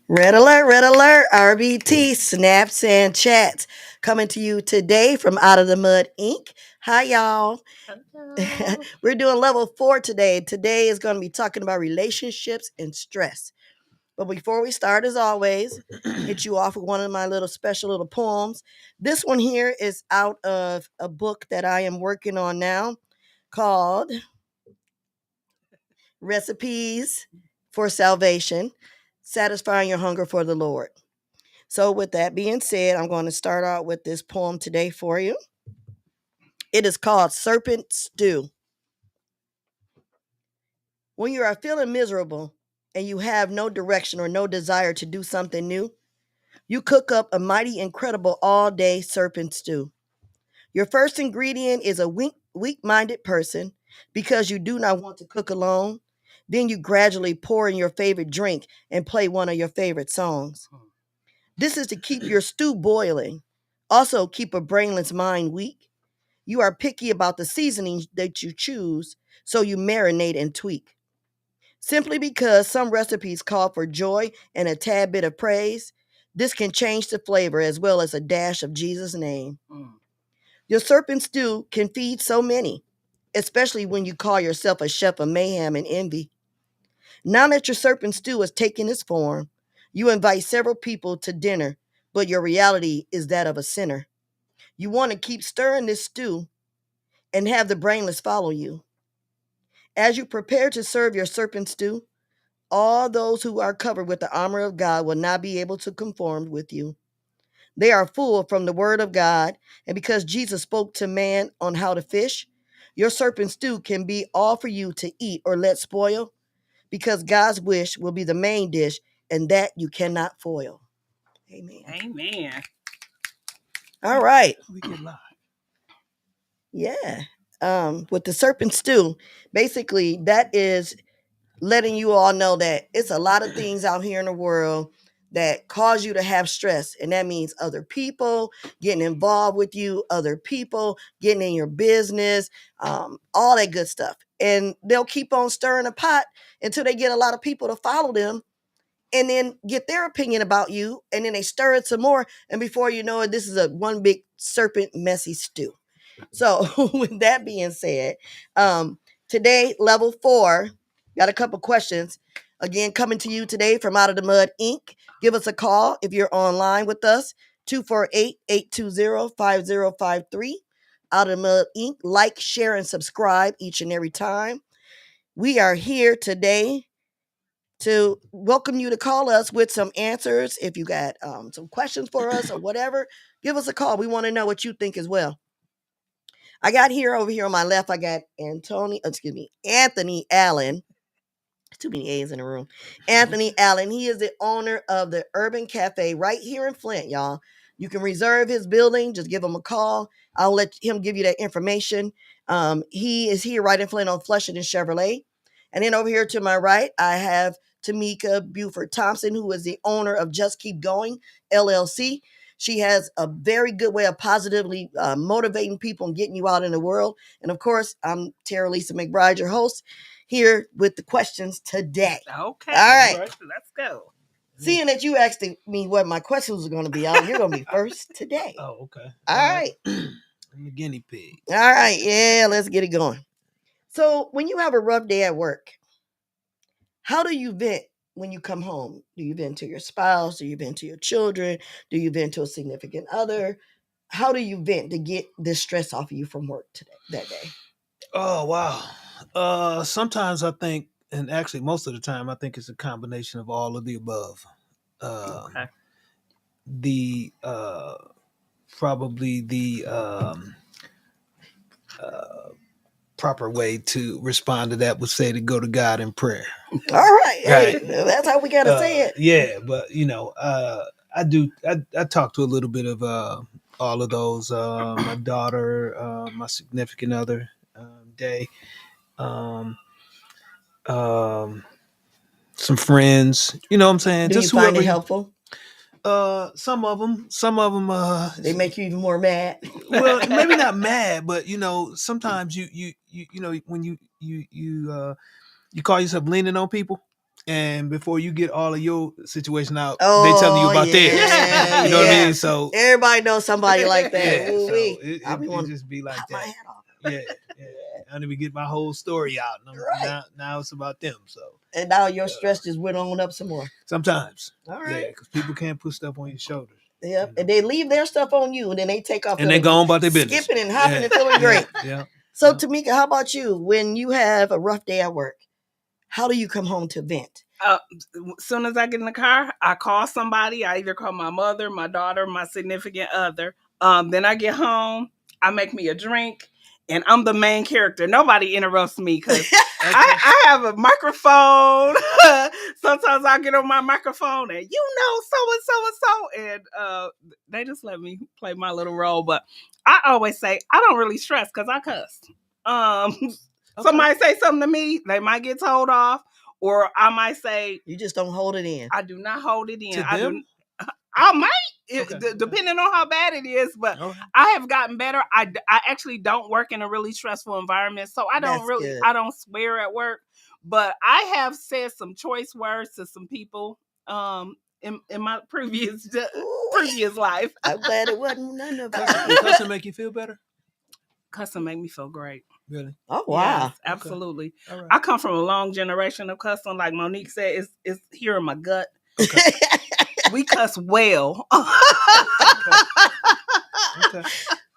Red alert, RBT, snaps and chats. Coming to you today from Out of the Mud Inc. Hi, y'all. Hello. We're doing level 4 today. Today is going to be talking about relationships and stress. But before we start, as always, hit you off with one of my little special little poems. This one here is out of a book that I am working on now called Recipes for Salvation, Satisfying Your Hunger for the Lord. So, with that being said, I'm going to start out with this poem today for you. It is called Serpent Stew. When you are feeling miserable and you have no direction or no desire to do something new, you cook up a mighty incredible all day serpent stew. Your first ingredient is a weak minded person because you do not want to cook alone. Then you gradually pour in your favorite drink and play one of your favorite songs. This is to keep your stew boiling. Also, keep a brainless mind weak. You are picky about the seasonings that you choose, so you marinate and tweak. Simply because some recipes call for joy and a tad bit of praise, this can change the flavor as well as a dash of Jesus' name. Your serpent stew can feed so many, especially when you call yourself a chef of mayhem and envy. Now that your serpent stew has taken its form, you invite several people to dinner, but your reality is that of a sinner. You want to keep stirring this stew and have the brainless follow you. As you prepare to serve your serpent stew, all those who are covered with the armor of God will not be able to conform with you. They are full from the word of God, and because Jesus spoke to man on how to fish, your serpent stew can be all for you to eat or let spoil, because God's wish will be the main dish, and that you cannot foil. Amen. Amen. All right. We get live. Yeah. With the serpent stew, basically that is letting you all know that it's a lot of things out here in the world that cause you to have stress. And that means other people getting involved with you, other people getting in your business, all that good stuff. And they'll keep on stirring the pot until they get a lot of people to follow them and then get their opinion about you. And then they stir it some more. And before you know it, this is a one big serpent messy stew. So with that being said, today, level 4, got a couple questions. Again, coming to you today from Out of the Mud Inc. Give us a call if you're online with us, 248-820-5053. Out of the Mud Inc. Like, share, and subscribe each and every time. We are here today to welcome you to call us with some answers. If you got some questions for us or whatever, give us a call. We want to know what you think as well. I got over here on my left, I got Anthony Allen. Too many A's in the room. Anthony Allen. He is the owner of the Urban Cafe right here in Flint, y'all. You can reserve his building. Just give him a call. I'll let him give you that information. He is here right in Flint on Flushing and Chevrolet. And then over here to my right, I have Tameka Buford Thompson, who is the owner of Just Keep Going, LLC. She has a very good way of positively motivating people and getting you out in the world. And of course, I'm Terralisa McBride, your host, here with the questions today. Okay. All right. Let's go. Seeing that you asked me what my questions are going to be, you're going to be first today. Oh, okay. All right. I'm the guinea pig. All right. Yeah, let's get it going. So when you have a rough day at work, how do you vent when you come home? Do you vent to your spouse? Do you vent to your children? Do you vent to a significant other? How do you vent to get this stress off of you from work that day? Oh, wow. Sometimes I think, and actually most of the time, I think it's a combination of all of the above. Okay. The probably the proper way to respond to that would say to go to God in prayer. All right. Right. Hey, that's how we got to say it. Yeah, but I talk to a little bit of all of those. My daughter, my significant other, Day, um, some friends. You know what I'm saying? Do Just you find whoever. it helpful? Some of them, They make you even more mad. well, maybe not mad, but sometimes you when you call yourself leaning on people, and before you get all of your situation out, they telling you about theirs. You know what I mean? So everybody knows somebody like that. yeah, so it just be like my that. head off. Yeah. I don't even get my whole story out. Now it's about them. So and now your stress just went on up some more. Sometimes. All right. Yeah, because people can't put stuff on your shoulders. Yep. And they leave their stuff on you, and then they take off. And they go on about their business. Skipping and hopping and feeling great. Yeah. So, Tameka, how about you? When you have a rough day at work, how do you come home to vent? As soon as I get in the car, I call somebody. I either call my mother, my daughter, my significant other. Then I get home. I make me a drink. And I'm the main character. Nobody interrupts me because I have a microphone. Sometimes I get on my microphone and so, and they just let me play my little role. But I always say I don't really stress because I cuss. Somebody say something to me, they might get told off, or I might say, you just don't hold it in. I do not hold it in. To I might, depending on how bad it is, but I have gotten better. I actually don't work in a really stressful environment, so I don't swear at work, but I have said some choice words to some people in my previous life. I'm glad it wasn't none of us. Cussing make you feel better? Cussing make me feel great. Really? Oh, wow. Yes, absolutely. Okay. Right. I come from a long generation of cussing. Like Monique said, it's here in my gut. Okay. We cuss well. Okay.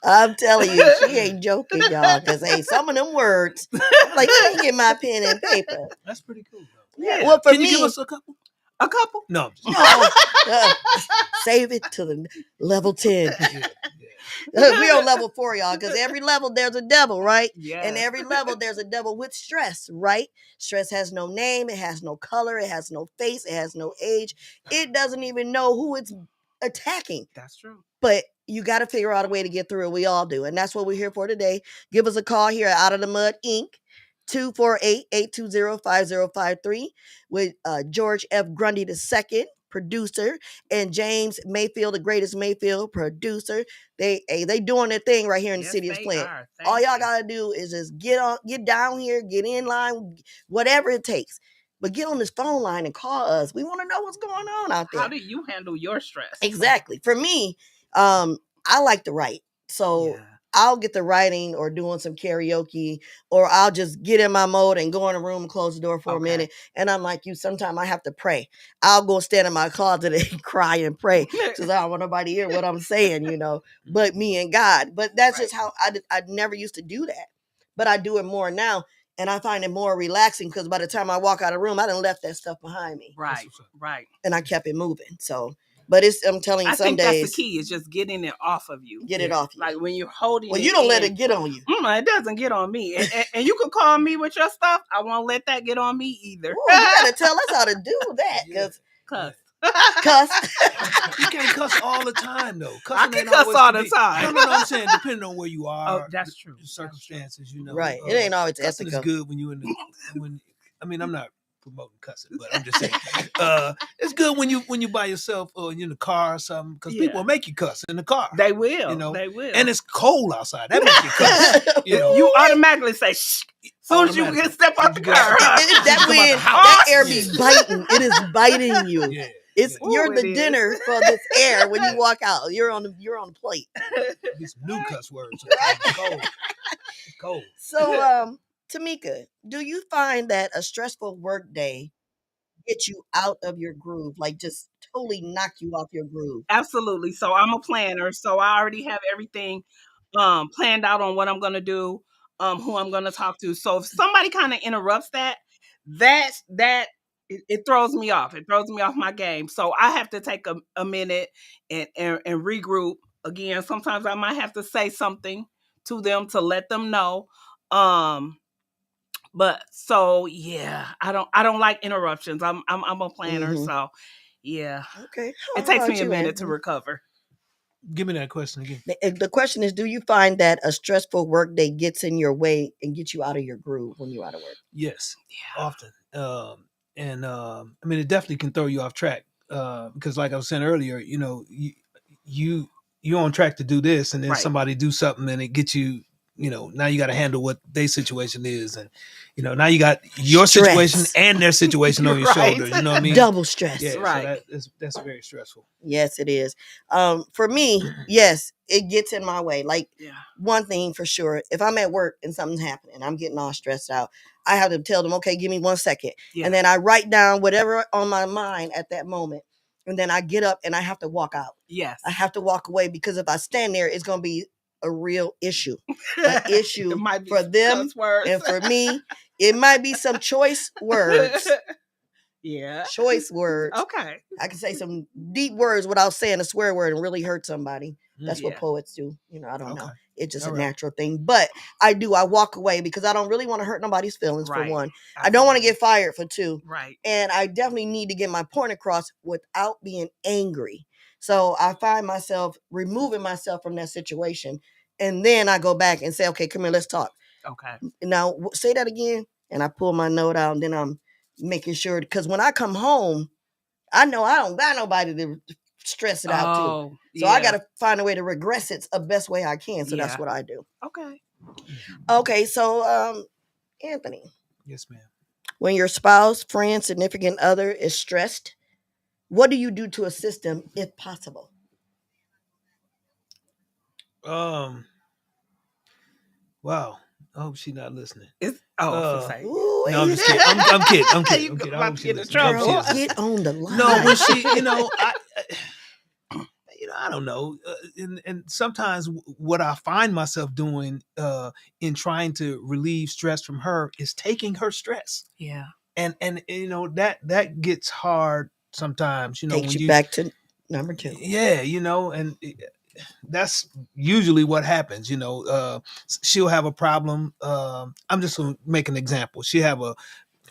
I'm telling you, she ain't joking, y'all, because some of them words, I'm like, let me get my pen and paper. That's pretty cool, though. Yeah. Well, for Can me, you give us a couple? A couple? No. Save it to the level 10. We on level 4, y'all, because every level there's a devil, right? Yeah. And every level there's a devil with stress, right? Stress has no name, it has no color, it has no face, it has no age. It doesn't even know who it's attacking. That's true. But you got to figure out a way to get through it. We all do. And that's what we're here for today. Give us a call here at Out of the Mud Inc. 248-820-5053 with George F. Grundy II, producer, and James Mayfield, the greatest Mayfield, producer. They doing their thing right here in the city of Flint. All y'all gotta do is just get down here, get in line, whatever it takes. But get on this phone line and call us. We want to know what's going on out there. How do you handle your stress? Exactly. For me, I like to write. So I'll get the writing or doing some karaoke, or I'll just get in my mode and go in a room and close the door for a minute. And I'm like you, sometimes I have to pray. I'll go stand in my closet and cry and pray because I don't want nobody to hear what I'm saying, but me and God. But that's just how I never used to do that. But I do it more now. And I find it more relaxing because by the time I walk out of the room, I done left that stuff behind me. Right. And I kept it moving. So, but I'm telling you, some days. I think that's the key, is just getting it off of you. Get it off you. Like when you're holding you don't let it get on you. It doesn't get on me. And you can call me with your stuff. I won't let that get on me either. Ooh, you got to tell us how to do that. Cuss. You can't cuss all the time, though. I can cuss all the time. No, I'm saying depending on where you are. Oh, that's true. Circumstances, Right. It ain't always cussing ethical. is good when you I'm not promoting cussing, but I'm just saying it's good when you by yourself or you're in the car or something, because people make you cuss in the car. They will. They will. And it's cold outside. That makes you cuss. You automatically say shh. As soon as you get step out the car. That air be biting. It is biting you. Yeah. You're the dinner for this air when you walk out. You're on the plate. These new cuss words. It's cold. It's cold. So, Tameka, do you find that a stressful work day gets you out of your groove, like just totally knock you off your groove? Absolutely. So I'm a planner, so I already have everything planned out on what I'm going to do, who I'm going to talk to. So if somebody kind of interrupts that it throws me off. It throws me off my game. So I have to take a minute and regroup. Again, sometimes I might have to say something to them to let them know. But so I don't like interruptions. I'm a planner, so Okay. It takes me a minute to recover. Give me that question again. The question is, do you find that a stressful work day gets in your way and gets you out of your groove when you're out of work? Yes, often. It definitely can throw you off track. because like I was saying earlier, you're on track to do this, and then somebody do something and it gets you, now you got to handle what their situation is, and now you got your situation and their situation on your shoulders. You know what I mean? Double stress. Yeah, right. So that's very stressful. Yes, it is. For me, yes, it gets in my way. Like one thing for sure, if I'm at work and something's happening, I'm getting all stressed out, I have to tell them, okay, give me 1 second. And then I write down whatever on my mind at that moment. And then I get up and I have to walk out. Yes. I have to walk away, because if I stand there, it's going to be a real issue. An issue for them and for me. It might be some choice words. Yeah. Choice words. Okay. I can say some deep words without saying a swear word and really hurt somebody. That's what poets do. I don't know. It's just a natural thing. But I walk away because I don't really want to hurt nobody's feelings, for one. Absolutely. I don't want to get fired, for two. Right. And I definitely need to get my point across without being angry. So I find myself removing myself from that situation. And then I go back and say, okay, come here, let's talk. Okay. Now, say that again. And I pull my note out, and then I'm making sure, because when I come home, I know I don't got nobody to stress it out to. So I got to find a way to regress it the best way I can. So that's what I do. Okay. Okay. So, Anthony. Yes, ma'am. When your spouse, friend, significant other is stressed, what do you do to assist them if possible? Wow. I hope she's not listening. No, I'm just kidding. I'm kidding. I'm kidding. I hope she's listening. Girl, get on the line. No, when she, I don't know. And sometimes what I find myself doing in trying to relieve stress from her is taking her stress. Yeah. And that gets hard sometimes. Takes you back to number 2. Yeah, and that's usually what happens. She'll have a problem. I'm just going to make an example. She'll have a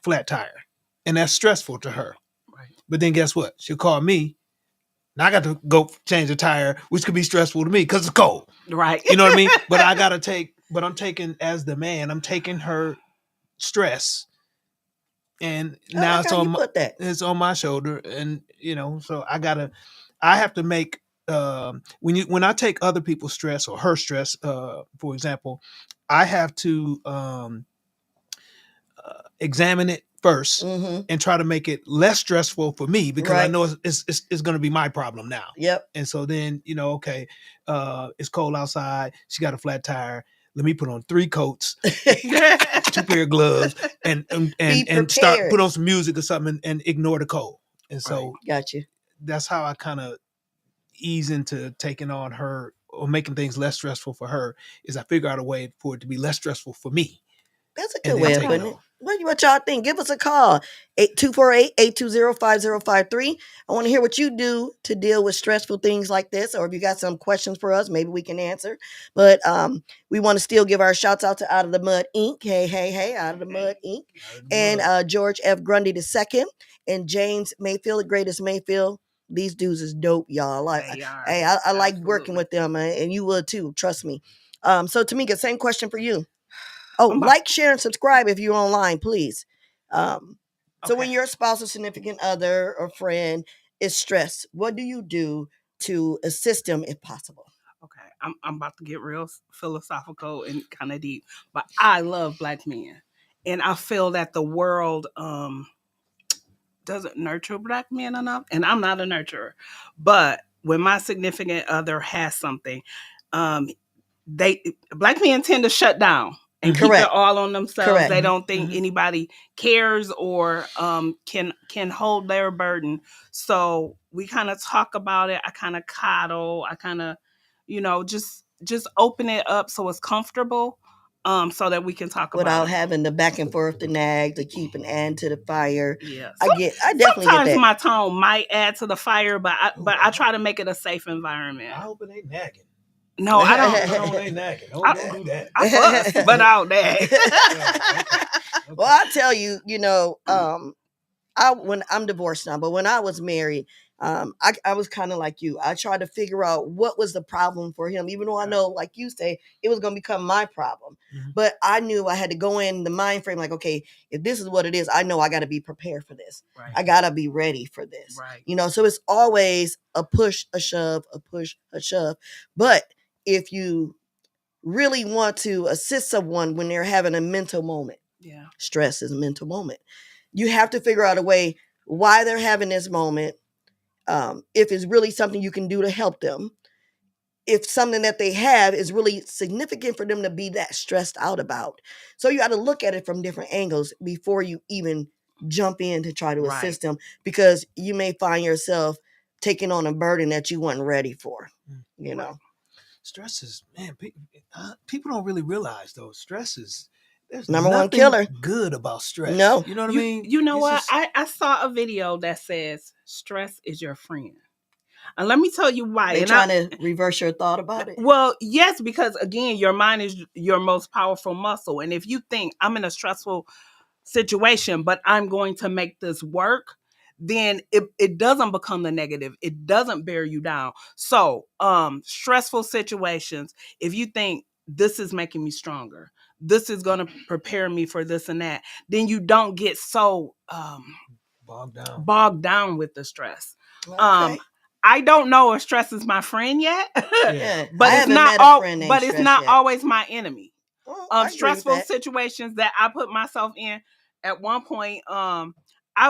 flat tire, and that's stressful to her. Right. But then guess what? She'll call me. Now I got to go change the tire, which could be stressful to me because it's cold. Right. You know what I mean? But I'm taking, as the man, I'm taking her stress, and now it's on my shoulder, and so I have to make. When I take other people's stress or her stress, for example, I have to examine it first and try to make it less stressful for me, because I know it's going to be my problem now. Yep. And so then, okay, it's cold outside. She got a flat tire. Let me put on 3 coats, 2 pair of gloves, and start put on some music or something and ignore the cold. And so got you. That's how I kind of ease into taking on her or making things less stressful for her, is I figure out a way for it to be less stressful for me. That's a good way of putting it. What y'all think? Give us a call. 248-820-5053. I want to hear what you do to deal with stressful things like this, or if you got some questions for us, maybe we can answer. But we want to still give our shouts out to Out of the Mud Inc. Hey, Out of the Mud Inc. And George F. Grundy II and James Mayfield, the greatest Mayfield. These dudes is dope, y'all. I like working with them, and you would too. Trust me. So Tameka, same question for you. Oh, like, share, and subscribe if you're online, please. So when your spouse or significant other or friend is stressed, what do you do to assist them if possible? Okay, I'm about to get real philosophical and kind of deep, but I love Black men, and I feel that the world doesn't nurture Black men enough, and I'm not a nurturer. But when my significant other has something, Black men tend to shut down and keep it all on themselves. Correct. They don't think anybody cares or can hold their burden. So we kind of talk about it. I kind of coddle. I kind of, just open it up so it's comfortable, so that we can talk about it without having the back and forth, the nag, to keep an add to the fire. Yeah, I definitely sometimes get that. My tone might add to the fire, but I try to make it a safe environment. I hope it ain't nagging. No, I don't. No, it ain't nagging. Don't do that. I fuss, but I don't nag. Okay. Well, I tell you, when I'm divorced now, but when I was married, I was kind of like you. I tried to figure out what was the problem for him, even though I know, like you say, it was going to become my problem. Mhm. But I knew I had to go in the mind frame like, okay, if this is what it is, I know I got to be prepared for this. Right. I got to be ready for this. Right. You know, so it's always a push, a shove, a push, a shove. But if you really want to assist someone when they're having a mental moment, Yeah. stress is a mental moment. You have to figure out a way why they're having this moment. If it's really something you can do to help them, if something that they have is really significant for them to be that stressed out about. So you got to look at it from different angles before you even jump in to try to Right. assist them, because you may find yourself taking on a burden that you weren't ready for, you know. Stress is, man, people don't really realize though. Stress is, there's Number one nothing killer. good about stress. No. You know what I mean? You know It's what? just- I saw a video that says stress is your friend. And let me tell you why. They're trying to reverse your thought about it. Well, yes, because again, your mind is your most powerful muscle. And if you think I'm in a stressful situation, but I'm going to make this work, then it doesn't become the negative. It doesn't bear you down. So stressful situations, if you think this is making me stronger, this is going to prepare me for this and that, then you don't get so bogged down with the stress. Okay. I don't know if stress is my friend yet, Yeah. but I it's haven't not met a friend named but it's Stress not yet. always my enemy. Well, I agree with Stressful that. situations that I put myself in. At one point, I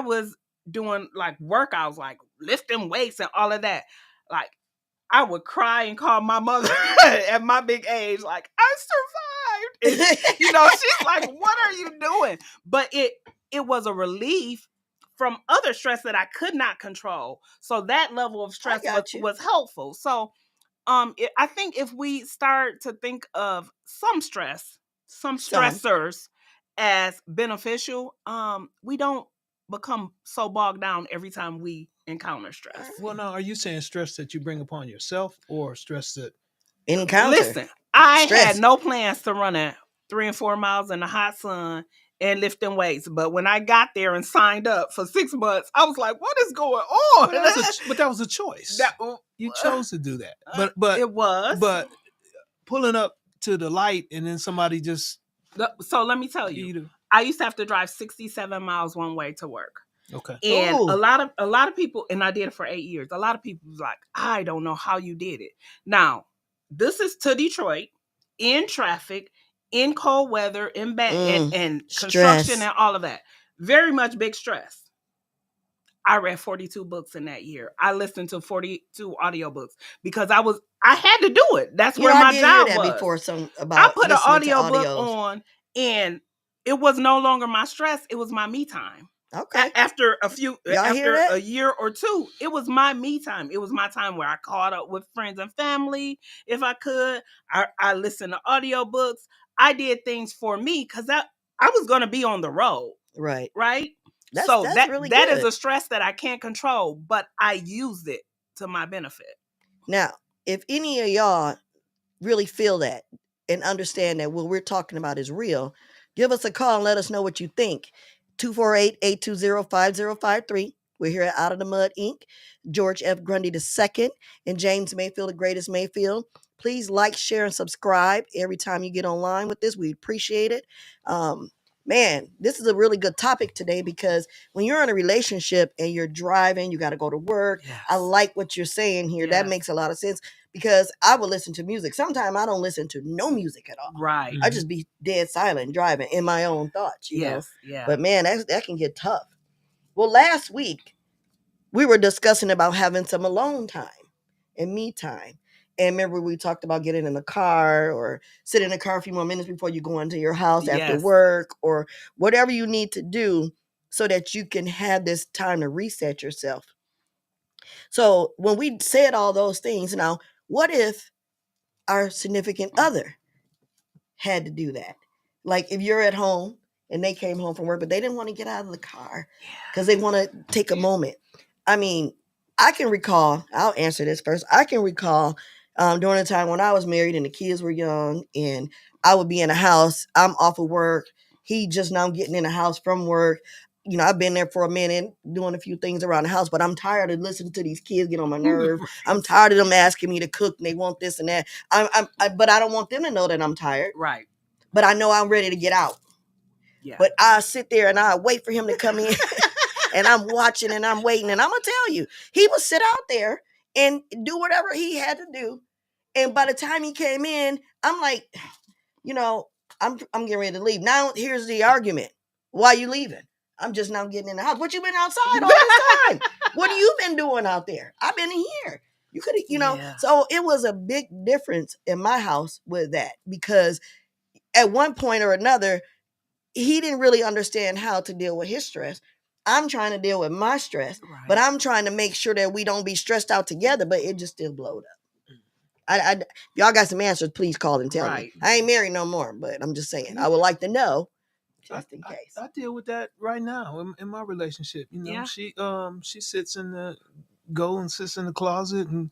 was doing like workouts, like lifting weights and all of that. Like I would cry and call my mother at my big age, like I survived. And, you know, she's like, "What are you doing?" But it was a relief from other stress that I could not control. So that level of stress was helpful. So I think if we start to think of some stressors as beneficial, we don't become so bogged down every time we encounter stress. Well, now, are you saying stress that you bring upon yourself or stress that encounter? Listen, I had no plans to run at 3 and 4 miles in the hot sun and lifting weights, but when I got there and signed up for 6 months, I was like, "What is going on?" But that was a choice. You chose to do that. But it was. But pulling up to the light and then somebody just. So let me tell you, I used to have to drive 67 miles one way to work. Okay. And a lot of people, and I did it for 8 years. A lot of people was like, "I don't know how you did it." Now, this is to Detroit, in traffic, in cold weather, in and construction and all of that. Very much big stress. I read 42 books in that year. I listened to 42 audiobooks because I had to do it. That's where my job was. Before I put an audiobook on, and it was no longer my stress. It was my me time. Okay. After a year or two, it was my me time. It was my time where I caught up with friends and family. If I could, I listened to audiobooks. I did things for me because I was going to be on the road. Right. Right. That's really that is a stress that I can't control, but I used it to my benefit. Now, if any of y'all really feel that and understand that what we're talking about is real, give us a call and let us know what you think. 248-820-5053. We're here at Out of the Mud, Inc. George F. Grundy II and James Mayfield, the greatest Mayfield. Please like, share, and subscribe every time you get online with this. We appreciate it. Man, this is a really good topic today because when you're in a relationship and you're driving, you got to go to work. Yes. I like what you're saying here. Yes. That makes a lot of sense because I would listen to music. Sometimes I don't listen to no music at all. Right. I just be dead silent driving in my own thoughts, you know. Yeah. But man, that can get tough. Well, last week we were discussing about having some alone time and me time. And remember, we talked about getting in the car or sit in the car a few more minutes before you go into your house after work or whatever you need to do so that you can have this time to reset yourself. So when we said all those things, now, what if our significant other had to do that? Like if you're at home and they came home from work, but they didn't want to get out of the car because they want to take a moment. I mean, I can recall, I'll answer this first. I can recall during the time when I was married and the kids were young and I would be in the house, I'm off of work. He just now getting in the house from work. I've been there for a minute doing a few things around the house, but I'm tired of listening to these kids get on my nerves. I'm tired of them asking me to cook and they want this and that. But I don't want them to know that I'm tired. Right. But I know I'm ready to get out. Yeah. But I sit there and I wait for him to come in and I'm watching and I'm waiting. And I'm going to tell you, he would sit out there and do whatever he had to do. And by the time he came in, I'm like, I'm getting ready to leave. Now, here's the argument. Why are you leaving? I'm just now getting in the house. But you've been outside all this time. What have you been doing out there? I've been in here. You could have, Yeah. So it was a big difference in my house with that, because at one point or another, he didn't really understand how to deal with his stress. I'm trying to deal with my stress, Right. but I'm trying to make sure that we don't be stressed out together, but it just still blowed up. If y'all got some answers, please call and tell me. I ain't married no more, but I'm just saying, I would like to know, just in case. I deal with that right now in my relationship. She sits in the closet, and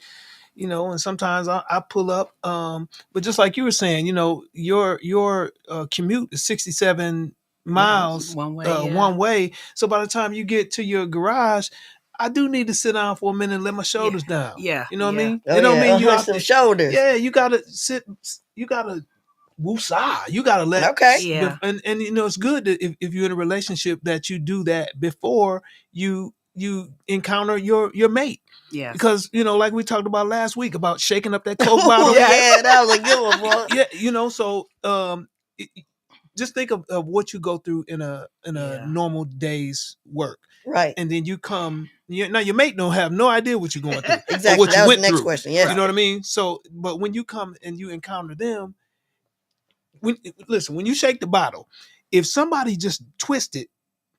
and sometimes I pull up. But just like you were saying, your commute is 67 miles one way. One way. So by the time you get to your garage, I do need to sit down for a minute and let my shoulders down. Yeah. You know what I mean? Oh, it don't mean you have some shoulders. Yeah, you gotta sit. You gotta woosah. You gotta let. Okay. Yeah. And it's good that if you're in a relationship that you do that before you encounter your mate. Yeah. Because like we talked about last week about shaking up that Coke bottle. Yeah, that was a good one, boy. Yeah, so just think of what you go through in a normal day's work. Right. And then you come. Now your mate don't have no idea what you're going through. Exactly. Or what that you was went the next through. question. Yeah. You know what I mean? So, but when you come and you encounter them, when you shake the bottle, if somebody just twisted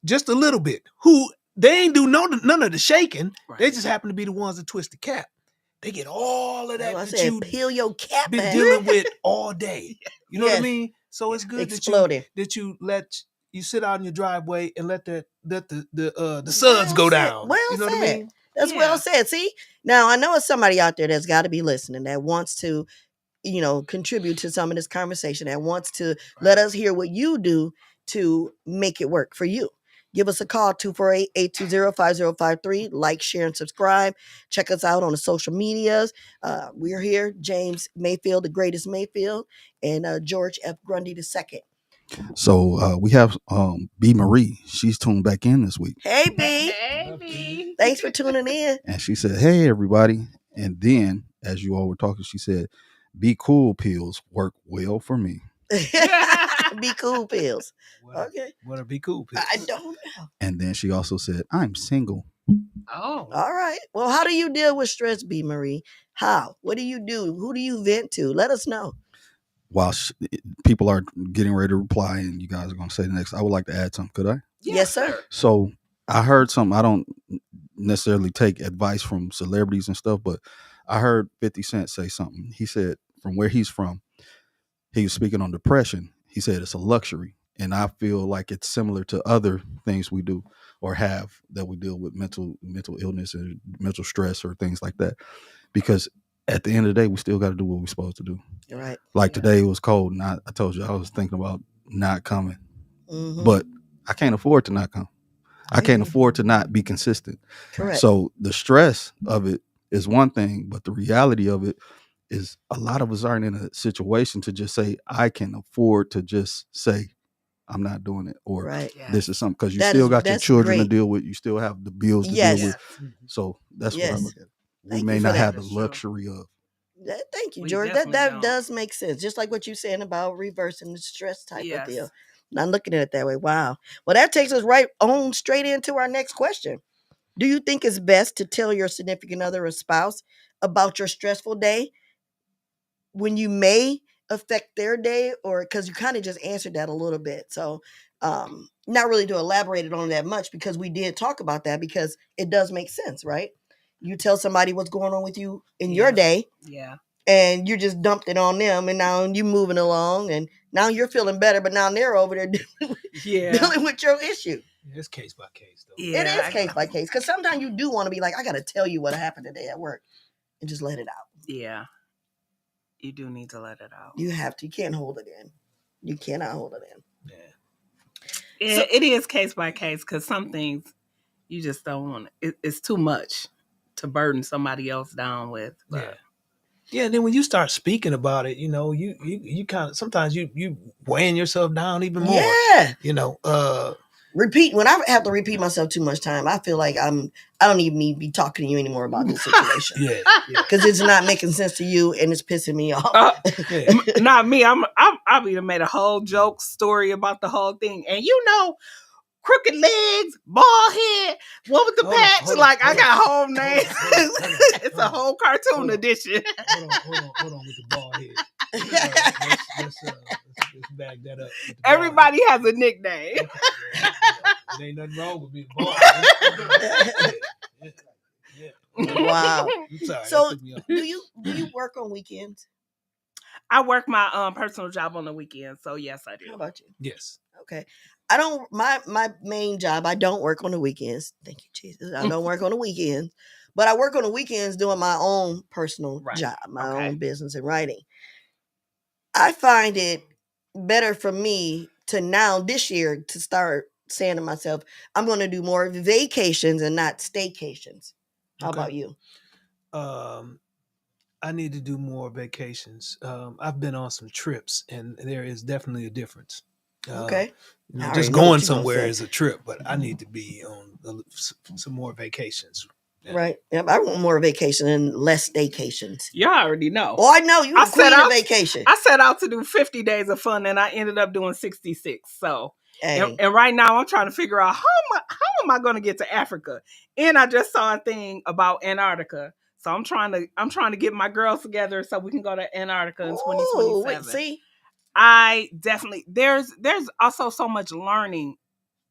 just a little bit, who they ain't do none of the shaking, right. They just happen to be the ones that twist the cap. They get all of that that you peel your cap been dealing with all day. You know what I mean? So it's good that you let you sit out in your driveway and let the suds go down. Well you know said. What I mean? That's well said. See, now I know it's somebody out there that's got to be listening that wants to, contribute to some of this conversation, that wants to let us hear what you do to make it work for you. Give us a call, 248-820-5053. Like, share, and subscribe. Check us out on the social medias. We're here, James Mayfield, the greatest Mayfield, and George F. Grundy II. So we have B. Marie. She's tuned back in this week. Hey, B. Hey, B. Thanks for tuning in. And she said, hey, everybody. And then, as you all were talking, she said, Be Cool pills work well for me. Be Cool pills. Okay. What are Be Cool pills? I don't know. And then she also said, I'm single. Oh. All right. Well, how do you deal with stress, B. Marie? How? What do you do? Who do you vent to? Let us know. While people are getting ready to reply and you guys are going to say the next, I would like to add something. Could I? Yes, sir. So I heard something. I don't necessarily take advice from celebrities and stuff, but I heard 50 Cent say something. He said from where he's from, he was speaking on depression. He said it's a luxury. And I feel like it's similar to other things we do or have that we deal with mental illness and mental stress or things like that. Because at the end of the day, we still got to do what we're supposed to do. Right. Like today it was cold, and I told you I was thinking about not coming, but I can't afford to not come. I can't afford to not be consistent. Correct. So the stress of it is one thing, but the reality of it is a lot of us aren't in a situation to just say, I can afford to just say, I'm not doing it, or this is something, because you still got your children to deal with. You still have the bills to deal with. So that's what I look at. We may not have the luxury of. Thank you, George. That does make sense. Just like what you're saying about reversing the stress type of deal. Not looking at it that way. Wow. Well, that takes us right on straight into our next question. Do you think it's best to tell your significant other or spouse about your stressful day when you may affect their day? Or because you kind of just answered that a little bit. So not really to elaborate on that much, because we did talk about that, because it does make sense, right? You tell somebody what's going on with you in your day. Yeah. And you just dumped it on them, and now you're moving along, and now you're feeling better, but now they're over there dealing with your issue. It's case by case, though. Yeah, it is case by case, because sometimes you do want to be like, I got to tell you what happened today at work, and just let it out. Yeah. You do need to let it out. You have to. You can't hold it in. You cannot hold it in. Yeah. It is case by case because some things you just don't want. It's too much to burden somebody else down with. But. Yeah. And then when you start speaking about it, you know, you kind of sometimes you weighing yourself down even more. Yeah. You know, repeat when I have to repeat myself too much time, I feel like I don't even need to be talking to you anymore about this situation. yeah. Because it's not making sense to you and it's pissing me off. Not me. I've even made a whole joke story about the whole thing. And you know, crooked legs, bald head, one with the patch. I got whole names. It's a whole cartoon edition. Hold on with the bald head. Let's back that up. Everybody has a nickname. Okay, it ain't nothing wrong with being bald. Wow. I'm sorry, so do you work on weekends? I work my personal job on the weekends, so yes, I do. How about you? Yes. Okay. I don't my main job, I don't work on the weekends. Thank you, Jesus. I don't work on the weekends. But I work on the weekends doing my own personal job, my own business and writing. I find it better for me to now this year to start saying to myself, I'm going to do more vacations and not staycations. How about you? I need to do more vacations. I've been on some trips, and there is definitely a difference. Okay. You know, just going somewhere is a trip, but I need to be on some more vacations. Yeah. Right. Yep. I want more vacation and less staycations. You already know. Oh, I know. You're the queen of vacation. I set out to do 50 days of fun, and I ended up doing 66. So, and right now I'm trying to figure out how am I going to get to Africa? And I just saw a thing about Antarctica. So I'm trying to get my girls together so we can go to Antarctica in 2027. Wait, see? I definitely there's also so much learning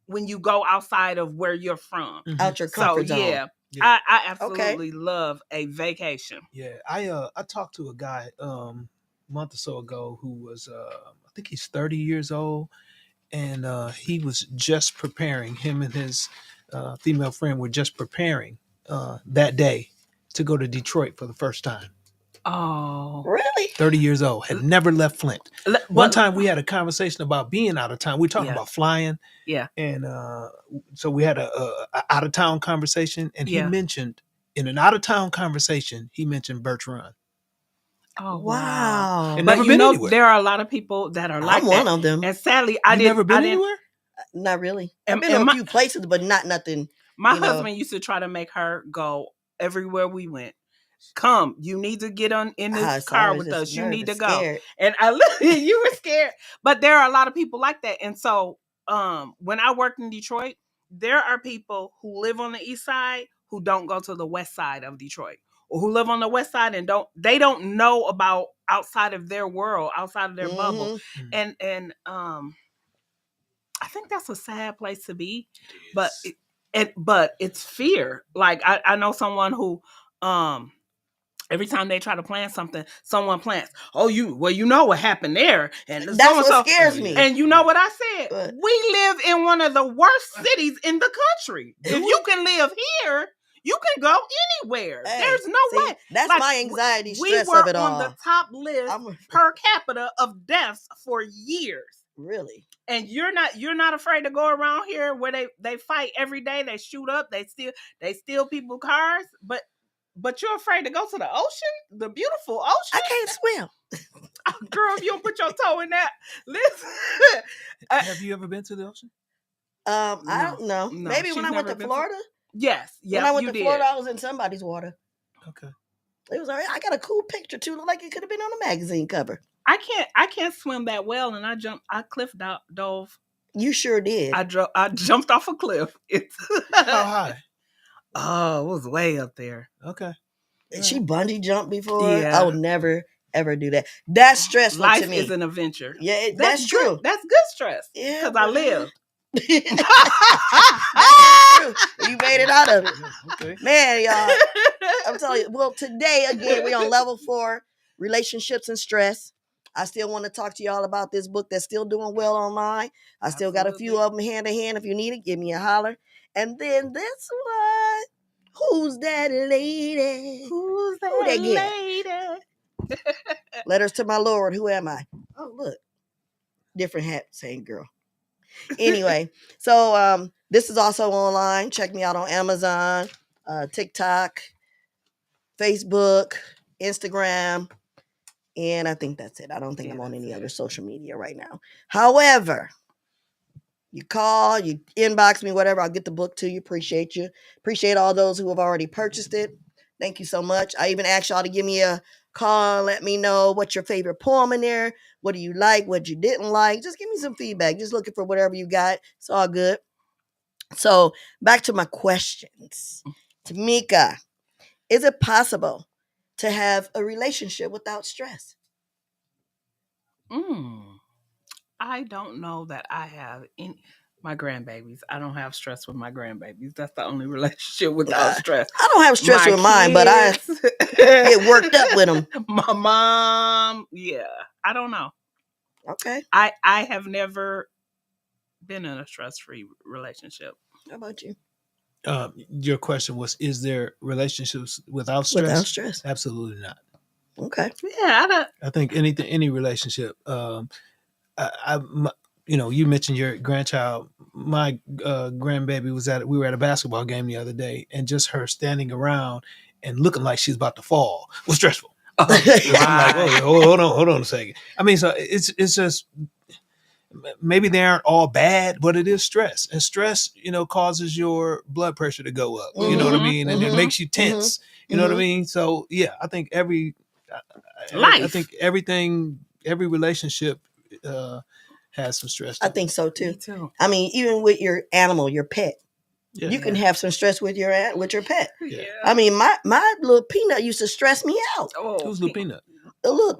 when you go outside of where you're from. Out your comfort zone. Yeah. I absolutely love a vacation. Yeah. I talked to a guy a month or so ago who was I think he's 30 years old, and he was just preparing, him and his female friend were just preparing that day to go to Detroit for the first time. Oh, really? 30 years old, had never left Flint. One time we had a conversation about being out of town. We were talking about flying. Yeah. And so we had a out of town conversation, and he mentioned in an out of town conversation, he mentioned Birch Run. Oh, wow. And but never you been know, anywhere. there are a lot of people that are like I'm one of them. And sadly, I didn't. Never been anywhere? Not really. I've been to a few places, but not nothing. My husband used to try to make her go everywhere we went. Come, you need to get in this car with us. You need to go. Scared. And you were scared. But there are a lot of people like that. And so when I worked in Detroit, there are people who live on the east side who don't go to the west side of Detroit, or who live on the west side and don't know about outside of their world, outside of their bubble. And I think that's a sad place to be. But it's fear. Like I know someone who every time they try to plan something, someone plants. Oh, you know what happened there, and that's what scares me. And you know what I said? We live in one of the worst cities in the country. If you can live here, you can go anywhere. There's no way. That's like, my anxiety, stress of it all. We were on the top list per capita of deaths for years. Really? And you're not afraid to go around here where they fight every day. They shoot up. They steal people's cars, But you're afraid to go to the ocean? The beautiful ocean? I can't swim. Girl, if you don't put your toe in that, listen. Have you ever been to the ocean? I don't know. No, maybe when I went to Florida? Yes. When I went to Florida, I was in somebody's water. Okay. It was all right. I got a cool picture too. Looked like it could have been on a magazine cover. I can't swim that well, and I cliff dove. You sure did. I jumped off a cliff. How high? Oh, it was way up there. Okay. She bungee jumped before. Yeah. I would never, ever do that. That's stressful Life to me. is an adventure. Yeah, that's true. Good. That's good stress. Yeah. Because I lived. That's true. You made it out of it. Okay. Man, y'all. I'm telling you. Well, today, again, we're on level 4, relationships and stress. I still want to talk to y'all about this book that's still doing well online. I still got a few of them hand to hand. If you need it, give me a holler. And then this one, who's that lady? Who's that lady? Letters to my Lord, who am I? Oh, look. Different hat, same girl. Anyway, so this is also online. Check me out on Amazon, TikTok, Facebook, Instagram, and I think that's it. I don't think I'm on any other social media right now. However, you call, you inbox me, whatever, I'll get the book to you. Appreciate you. Appreciate all those who have already purchased it. Thank you so much. I even asked y'all to give me a call and let me know what's your favorite poem in there. What do you like? What you didn't like? Just give me some feedback. Just looking for whatever you got. It's all good. So back to my questions. Tameka, is it possible to have a relationship without stress? I don't know that I have any. My grandbabies. I don't have stress with my grandbabies. That's the only relationship without stress. I don't have stress with mine, but I get worked up with them. My mom, yeah. I don't know. Okay. I have never been in a stress-free relationship. How about you? Your question was, is there relationships without stress? Without stress. Absolutely not. Okay. Yeah, I think any relationship. You mentioned your grandchild. My grandbaby we were at a basketball game the other day, and just her standing around and looking like she's about to fall was stressful. I'm like, hold on a second. I mean, so it's just, maybe they aren't all bad, but it is stress, and stress, causes your blood pressure to go up. You know what I mean, and it makes you tense. You know what I mean. So yeah, I think every relationship has some stress. I think so too. Me too. I mean, even with your animal, your pet, you can have some stress with your pet. Yeah. I mean, my little Peanut used to stress me out. Oh, who's little Peanut?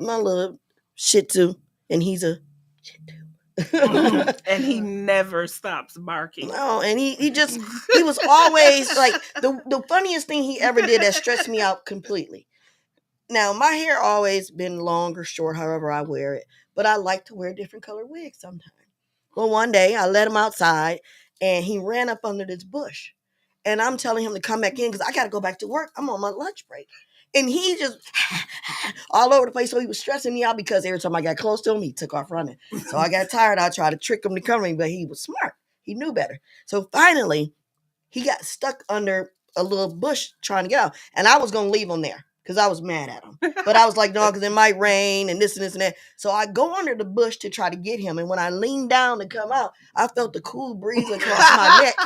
My little Shih Tzu, and he's a Shih Tzu. And he never stops barking. No, and he was always like the funniest thing he ever did that stressed me out completely. Now, my hair always been long or short, however I wear it, but I like to wear different colored wigs sometimes. Well, one day I let him outside and he ran up under this bush, and I'm telling him to come back in because I got to go back to work. I'm on my lunch break. And he just all over the place. So he was stressing me out because every time I got close to him, he took off running. So I got tired. I tried to trick him to come to me, but he was smart. He knew better. So finally, he got stuck under a little bush trying to get out. And I was going to leave him there because I was mad at him. But I was like, no, because it might rain and this and this and that. So I go under the bush to try to get him. And when I leaned down to come out, I felt the cool breeze across my neck.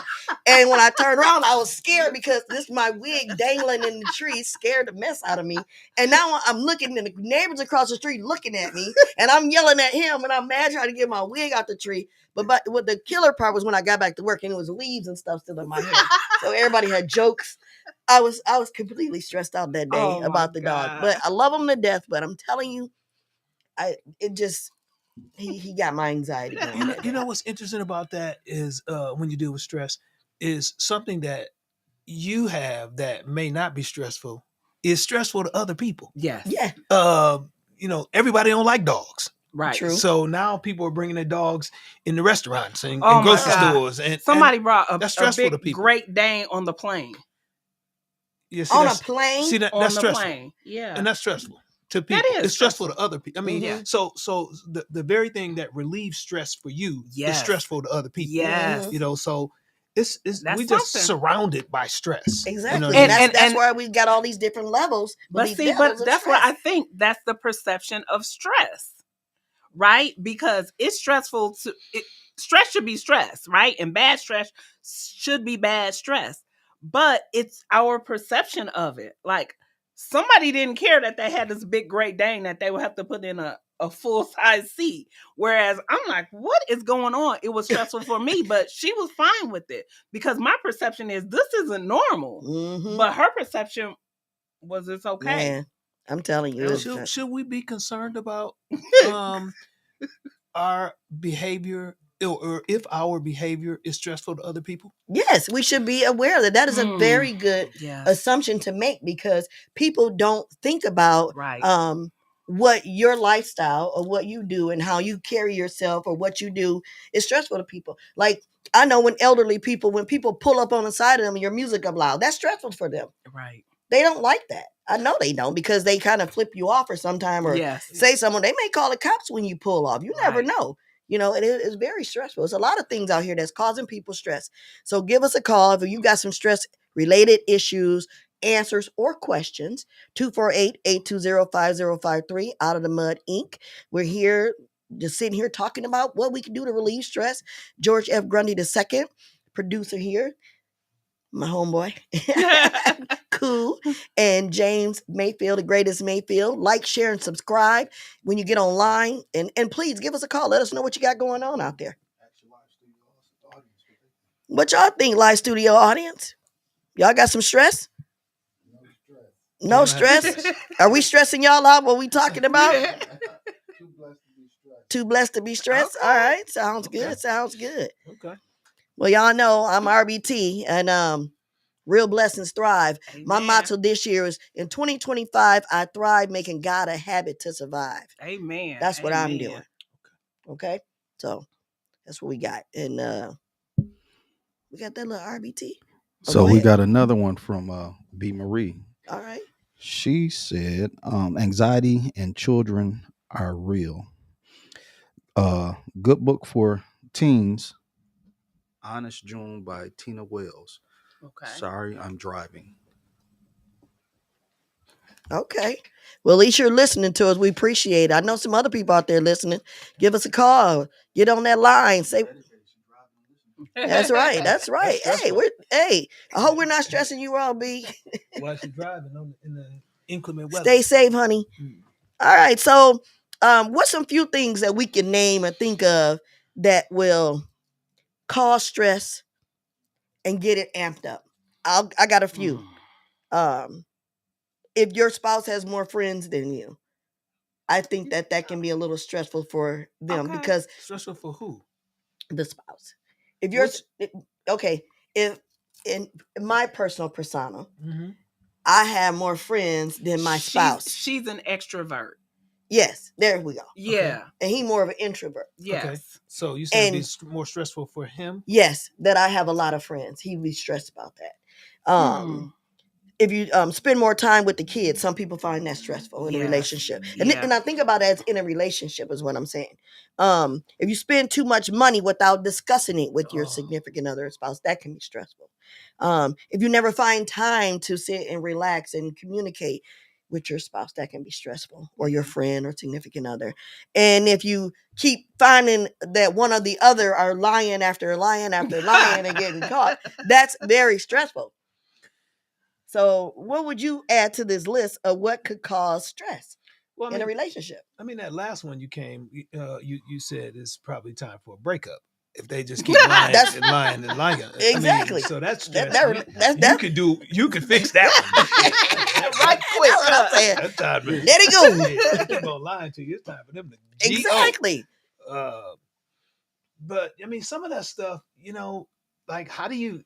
And when I turned around, I was scared because my wig dangling in the tree scared the mess out of me. And now I'm looking, and the neighbors across the street looking at me, and I'm yelling at him, and I'm mad trying to get my wig out the tree. But what the killer part was when I got back to work, and it was leaves and stuff still in my hair. So everybody had jokes. I was completely stressed out that day about the dog. But I love him to death. But I'm telling you, he got my anxiety. You know what's interesting about that is when you deal with stress, is something that you have that may not be stressful is stressful to other people. Yes. Yeah. Everybody don't like dogs. Right. True. So now people are bringing their dogs in the restaurants and grocery stores. And somebody brought a big Great Dane on the plane. Yeah, on a plane? See, that's stressful. Plane. Yeah. And that's stressful to people. It's stressful to other people. I mean, so the very thing that relieves stress for you is stressful to other people. Yes. So we just surrounded by stress. Exactly. And that's why we got all these different levels. But that's where I think that's the perception of stress, right? Because it's stressful stress should be stress, right? And bad stress should be bad stress. But it's our perception of it. Like, somebody didn't care that they had this big Great Dane that they would have to put in a full-size seat. Whereas I'm like, what is going on? It was stressful for me, but she was fine with it. Because my perception is this isn't normal. Mm-hmm. But her perception was it's okay. Man, I'm telling you. Should we be concerned about our behavior, or if our behavior is stressful to other people? Yes, we should be aware that is a very good assumption to make, because people don't think about what your lifestyle or what you do and how you carry yourself or what you do is stressful to people. Like, I know when people pull up on the side of them and your music up loud, that's stressful for them. Right. They don't like that. I know they don't, because they kind of flip you off or sometime or say someone, they may call the cops when you pull off. You never know. You know, it is very stressful. There's a lot of things out here that's causing people stress. So give us a call if you got some stress related issues, answers, or questions. 248-820-5053, Out of the Mud Inc. We're here just sitting here talking about what we can do to relieve stress. George F. Grundy II, producer here, my homeboy. Cool. And James Mayfield, the greatest Mayfield. Like, share, and subscribe when you get online. And please give us a call. Let us know what you got going on out there. What y'all think, live studio audience? Y'all got some stress? No stress? Are we stressing y'all out? What we talking about? Too blessed to be stressed? Okay. All right. Sounds good. Sounds good. Okay. Well, y'all know I'm RBT, and real blessings thrive. Amen. My motto this year is, in 2025, I thrive, making God a habit to survive. Amen. That's what I'm Amen. doing. Okay. So that's what we got. And we got that little RBT. Oh, So go we ahead. got another one from B. Marie. All right. She said, anxiety and children are real. Good book for teens, Honest June by Tina Wells. Okay. Sorry, I'm driving. Okay. Well, at least you're listening to us. We appreciate it. I know some other people out there listening. Give us a call. Get on that line. Say, that's right. That's right. That's Hey, I hope we're not stressing you out, B. While she's driving in the inclement weather. Stay safe, honey. All right. So, what's some few things that we can name or think of that will cause stress and get it amped up? I got a few. If your spouse has more friends than you, I think that can be a little stressful for them. Okay. Because Stressful for who? the spouse. If you're okay, if in my personal persona, Mm-hmm. I have more friends than my spouse. She's an extrovert. Yes, there we go. Yeah. Okay. And he more of an introvert. Okay. Yes. So you said it'd And be more stressful for him? yes, that I have a lot of friends. He'd be stressed about that. If you spend more time with the kids, some people find that stressful in a Yes. relationship. Yeah. And I think about it as in a relationship is what I'm saying. If you spend too much money without discussing it with your significant other or spouse, that can be stressful. If you never find time to sit and relax and communicate with your spouse, that can be stressful, or your friend or significant other. And if you keep finding that one or the other are lying after lying after lying and getting caught, that's very stressful. So what would you add to this list of what could cause stress in a relationship? I mean, that last one you said is probably time for a breakup. If they just keep lying and lying and lying. Exactly. I mean, so that's stress. You could fix that one. Right quick. That's what I'm saying. That's time. Let it go. They keep on lying to you. It's time for them to Exactly. But I mean, some of that stuff, like how do you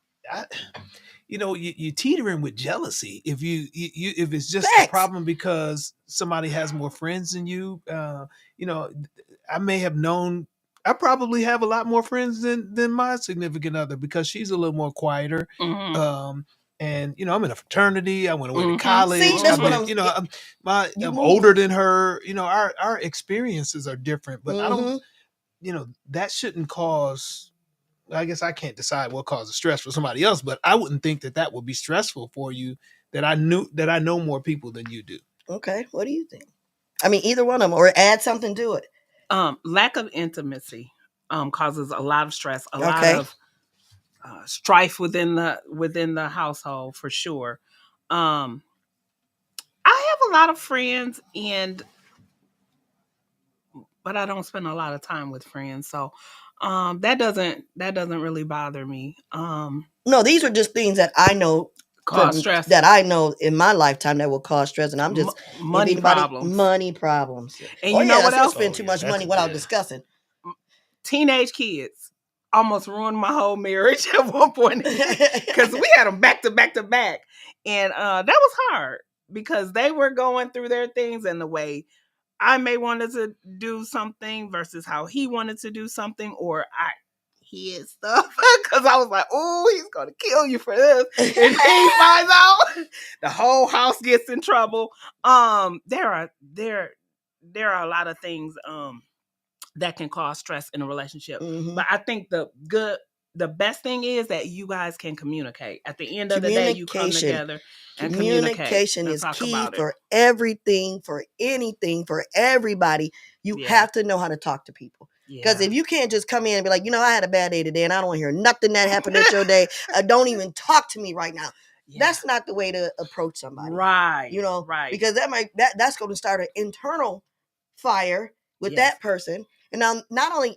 you teetering with jealousy if if it's just a problem because somebody has more friends than you. I probably have a lot more friends than my significant other because she's a little more quieter. Mm-hmm. And I'm in a fraternity. I went away to college. See, that's what I'm older than her. Our experiences are different, but I don't. That shouldn't cause. I guess I can't decide what causes stress for somebody else, but I wouldn't think that would be stressful for you. That I know more people than you do. Okay, what do you think? I mean, either one of them, or add something to it. Lack of intimacy causes a lot of stress, a lot of strife within the household for sure. I have a lot of friends, but I don't spend a lot of time with friends, so that doesn't really bother me. No, these are just things that I know cause stress, that I know in my lifetime that will cause stress, and I'm just money problems. And you know what else? Spend too much money without discussing. Teenage kids almost ruined my whole marriage at one point because we had them back to back to back, and that was hard because they were going through their things in the way I may wanted to do something versus how he wanted to do something, or his stuff, because I was like, oh, he's gonna kill you for this. And he finds out, the whole house gets in trouble. There are a lot of things that can cause stress in a relationship. Mhm. But I think the best thing is that you guys can communicate. At the end of the day, you come together and Communication and is talk key about it. for everything, for anything, for everybody. You Yeah. have to know how to talk to people. Because Yeah. if you can't just come in and be like, I had a bad day today and I don't want to hear nothing that happened at your day. Don't even talk to me right now. Yeah. That's not the way to approach somebody. Right. Right. Because that's going to start an internal fire with that person. And now not only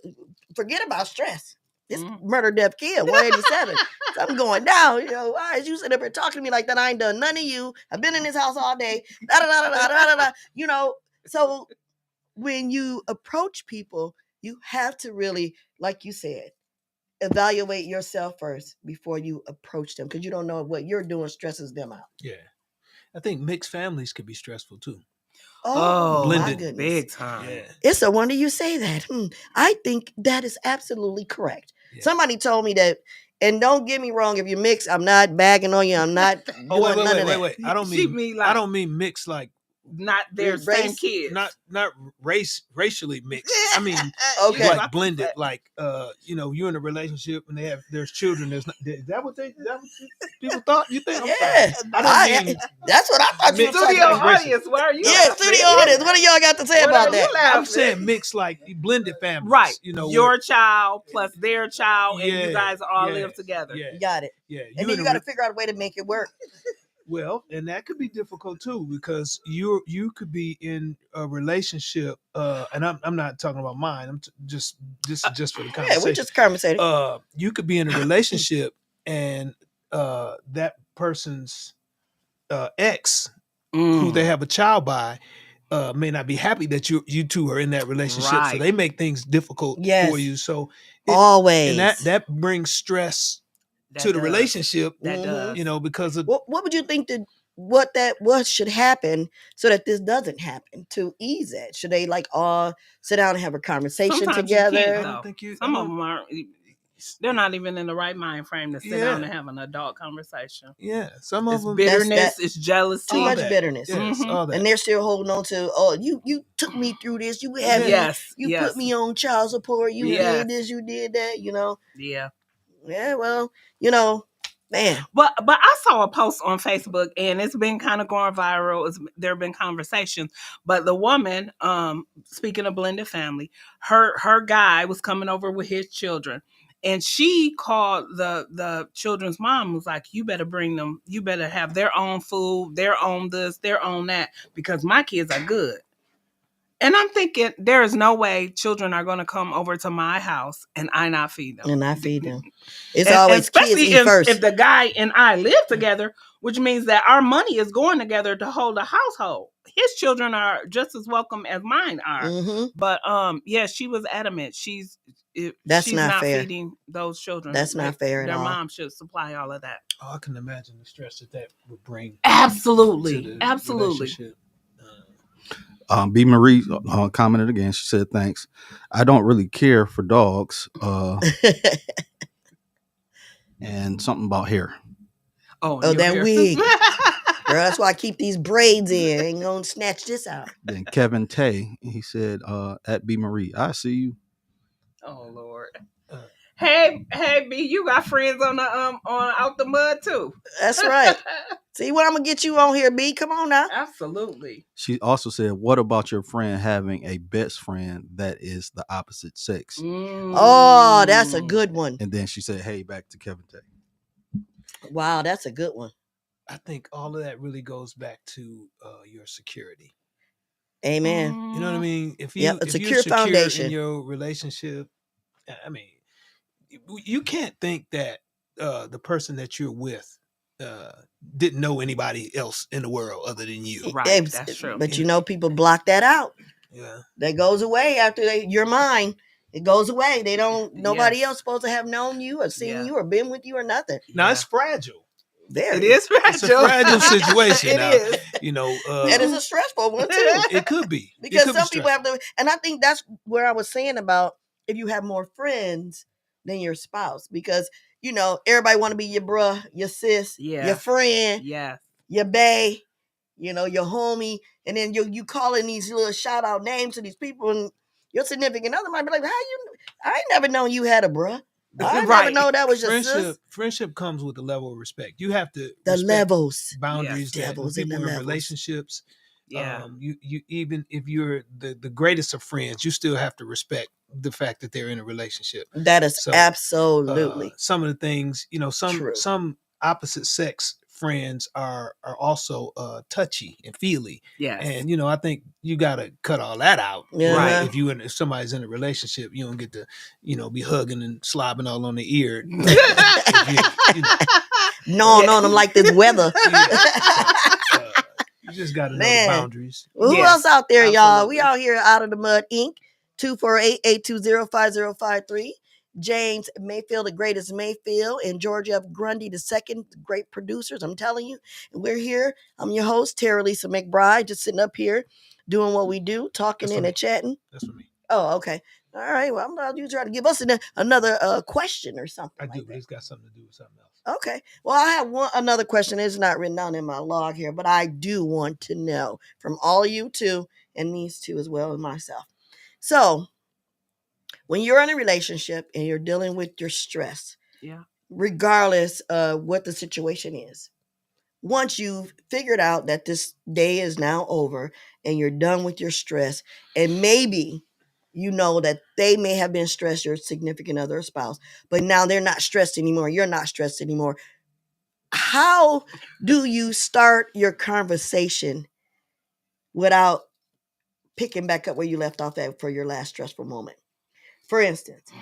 forget about stress. It's murder, death, kill, 187. Something going down. Why is you sitting up here talking to me like that? I ain't done none of you. I've been in this house all day. Da, da, da, da, da, da, da. So when you approach people, you have to really, like you said, evaluate yourself first before you approach them, because you don't know what you're doing stresses them out. Yeah. I think mixed families could be stressful too. Oh, blended. My goodness. Big time. Yeah. It's a wonder you say that. I think that is absolutely correct. Yeah. Somebody told me that, and don't get me wrong, if you mix, I'm not bagging on you. I'm not doing none of that. Wait. I don't mean mixed like not their same kids. Not racially mixed. I mean okay. like blended, like you're in a relationship and there's children. Is that what people thought? You think? Yeah. That's what I thought you were talking Studio about. audience, why are you studio audience. What do y'all got to say about that? I'm saying mixed like blended families. Right. Your child plus their child and you guys all live together. Yeah. You got it. Yeah. And then you got to figure out a way to make it work. Well, and that could be difficult too, because you could be in a relationship, and I'm not talking about mine. I'm this is just for the conversation. Yeah, we're just conversating. You could be in a relationship, and that person's ex, who they have a child by, may not be happy that you two are in that relationship. Right. So they make things difficult for you. So always, and that brings stress to the relationship. That does. Because of what would you think what should happen so that this doesn't happen to ease it? Should they all sit down and have a conversation Sometimes together? You can't, I don't think some of them aren't. They're not even in the right mind frame to sit down and have an adult conversation. Yeah, some of them bitterness, it's jealousy, too much bitterness, all that. And they're still holding on to. You took me through this. You had me. You put me on child support. You did this. You did that. Yeah. Yeah. Well, man. But I saw a post on Facebook and it's been kind of going viral. There have been conversations, but the woman, speaking of blended family, her guy was coming over with his children. And she called the children's mom, was like, you better bring them, you better have their own food, their own this, their own that, because my kids are good. And I'm thinking, there is no way children are going to come over to my house and I not feed them. It's always especially kids eat first. If the guy and I live together, which means that our money is going together to hold a household. His children are just as welcome as mine are. Mm-hmm. But she was adamant. She's not fair. Feeding those children. That's not fair at all. Their mom should supply all of that. Oh, I can imagine the stress that would bring. Absolutely. B. Marie commented again. She said, "Thanks. I don't really care for dogs." And something about hair. Oh, that wig. Girl, that's why I keep these braids in. Ain't gonna snatch this out. Then Kevin Tay, he said, "At B. Marie, I see you." Oh Lord. Hey, B, you got friends on Out the Mud too. That's right. See what I'm gonna get you on here, B. Come on now. Absolutely. She also said, "What about your friend having a best friend that is the opposite sex?" Oh, that's a good one. And then she said, "Hey, back to Kevin Tay." Wow, that's a good one. I think all of that really goes back to your security. Amen. You know what I mean? If you're secure foundation in your relationship, I mean, you can't think that the person that you're with didn't know anybody else in the world other than you. Right, that's true. But people block that out. Yeah, that goes away after you're mine. It goes away. They don't. Nobody else supposed to have known you or seen you or been with you or nothing. Now it's fragile. It is fragile. It's a fragile situation. It now, is. And it's a stressful one too. It could be because some people have to. And I think that's where I was saying about if you have more friends than your spouse, because everybody want to be your bruh, your sis, your friend, your bae, your homie, and then you calling these little shout out names to these people, and Your significant other might be like, I ain't never known you had a bruh. I never Right. know that was your sis. Friendship comes with a level of respect. You have to The respect levels. boundaries that when Devils in people the are in levels. relationships. Yeah. You even if you're the greatest of friends, you still have to respect the fact that they're in a relationship. That is So, absolutely some of the things, true. some opposite sex friends are also touchy and feely. Yes. And I think you got to cut all that out. Yeah. Right. If somebody's in a relationship, you don't get to be hugging and slobbing all on the ear. Gnawing on them like this weather. You just got to know the boundaries. Well, who else out there, y'all? We out here out of the mud, Inc. 248-820-5053. James Mayfield, the greatest Mayfield, and Georgia F. Grundy, the second, great producers. I'm telling you, and we're here. I'm your host, Terralisa McBride, just sitting up here doing what we do, talking and chatting. That's for me. Oh, okay. All right. Well, I'm glad you try to give us another question or something. I do, but it's got something to do with something else. Okay. Well, I have another question. It's not written down in my log here, but I do want to know from all of you two, and these two as well as myself. So, when you're in a relationship and you're dealing with your stress, regardless of what the situation is, once you've figured out that this day is now over and you're done with your stress, and maybe you know that they may have been stressed, your significant other or spouse, but now they're not stressed anymore. You're not stressed anymore. How do you start your conversation without picking back up where you left off at for your last stressful moment? For instance,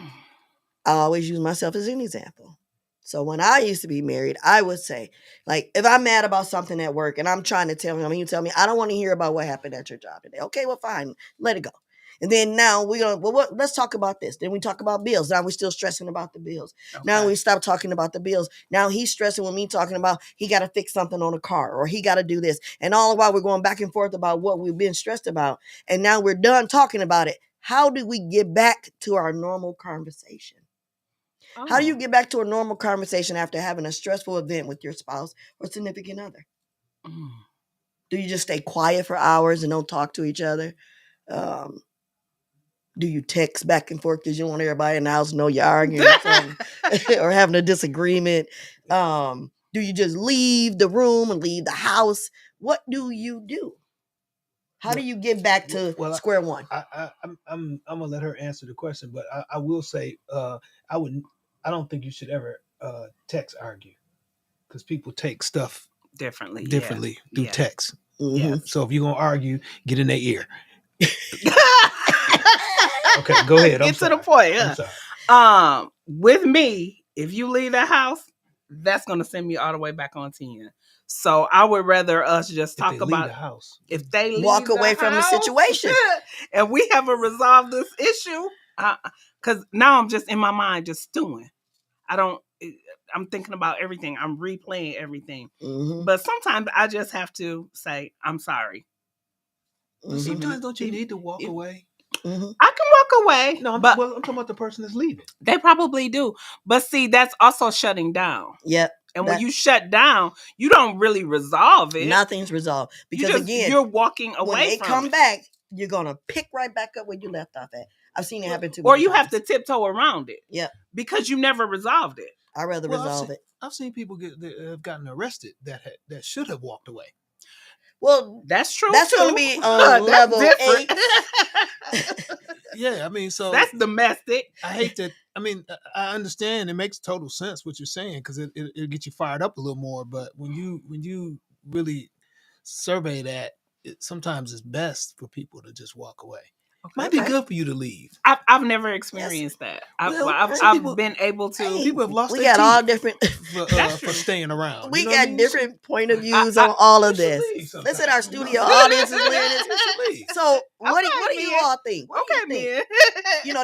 I always use myself as an example. So when I used to be married, I would say, like, if I'm mad about something at work and I'm trying to tell him, you tell me, I don't want to hear about what happened at your job today. Okay, well, fine, let it go. And then now let's talk about this. Then we talk about bills. Now we're still stressing about the bills. Okay. Now we stop talking about the bills. Now he's stressing with me talking about he got to fix something on a car or he got to do this. And all the while we're going back and forth about what we've been stressed about. And now we're done talking about it. How do we get back to our normal conversation? Oh. How do you get back to a normal conversation after having a stressful event with your spouse or significant other? Do you just stay quiet for hours and don't talk to each other? Do you text back and forth because you want everybody in the house to know you're arguing or having a disagreement? Do you just leave the room and leave the house? What do you do? How do you get back to square one? I'm gonna let her answer the question, but I will say I don't think you should ever text argue because people take stuff differently through text. Mm-hmm. Yeah. So if you're gonna argue, get in their ear. Okay, go ahead. Get to the point. Yeah. I'm sorry. With me, if you leave the house, that's gonna send me all the way back on 10. So I would rather us just talk about the house. If they walk away from the situation, and we haven't resolved this issue, because now I'm just in my mind just stewing. I'm thinking about everything. I'm replaying everything. Mm-hmm. But sometimes I just have to say, I'm sorry. Mm-hmm. Sometimes don't you need to walk away? Mm-hmm. I can walk away. No, I'm talking about the person that's leaving. They probably do. But see, that's also shutting down. Yep. And when you shut down, you don't really resolve it. Nothing's resolved. Because you're walking away when they from come it. back, you're going to pick right back up where you left off at. I've seen it happen too. Or you have to tiptoe around it. Yeah. Because you never resolved it. I'd rather resolve it. I've seen people have gotten arrested that should have walked away. Well, that's true. That's going to be on level 8. Yeah, I mean, so that's domestic. I hate that. I mean, I understand. It makes total sense what you're saying because it'll get you fired up a little more. But when you really survey that, sometimes it's best for people to just walk away. Okay. Might be good for you to leave. I've never experienced that. I've been able to. People have lost. We got all different for staying around. We got different point of views on all of this. Listen, our studio audience is learning. So what do you all think? Okay, man.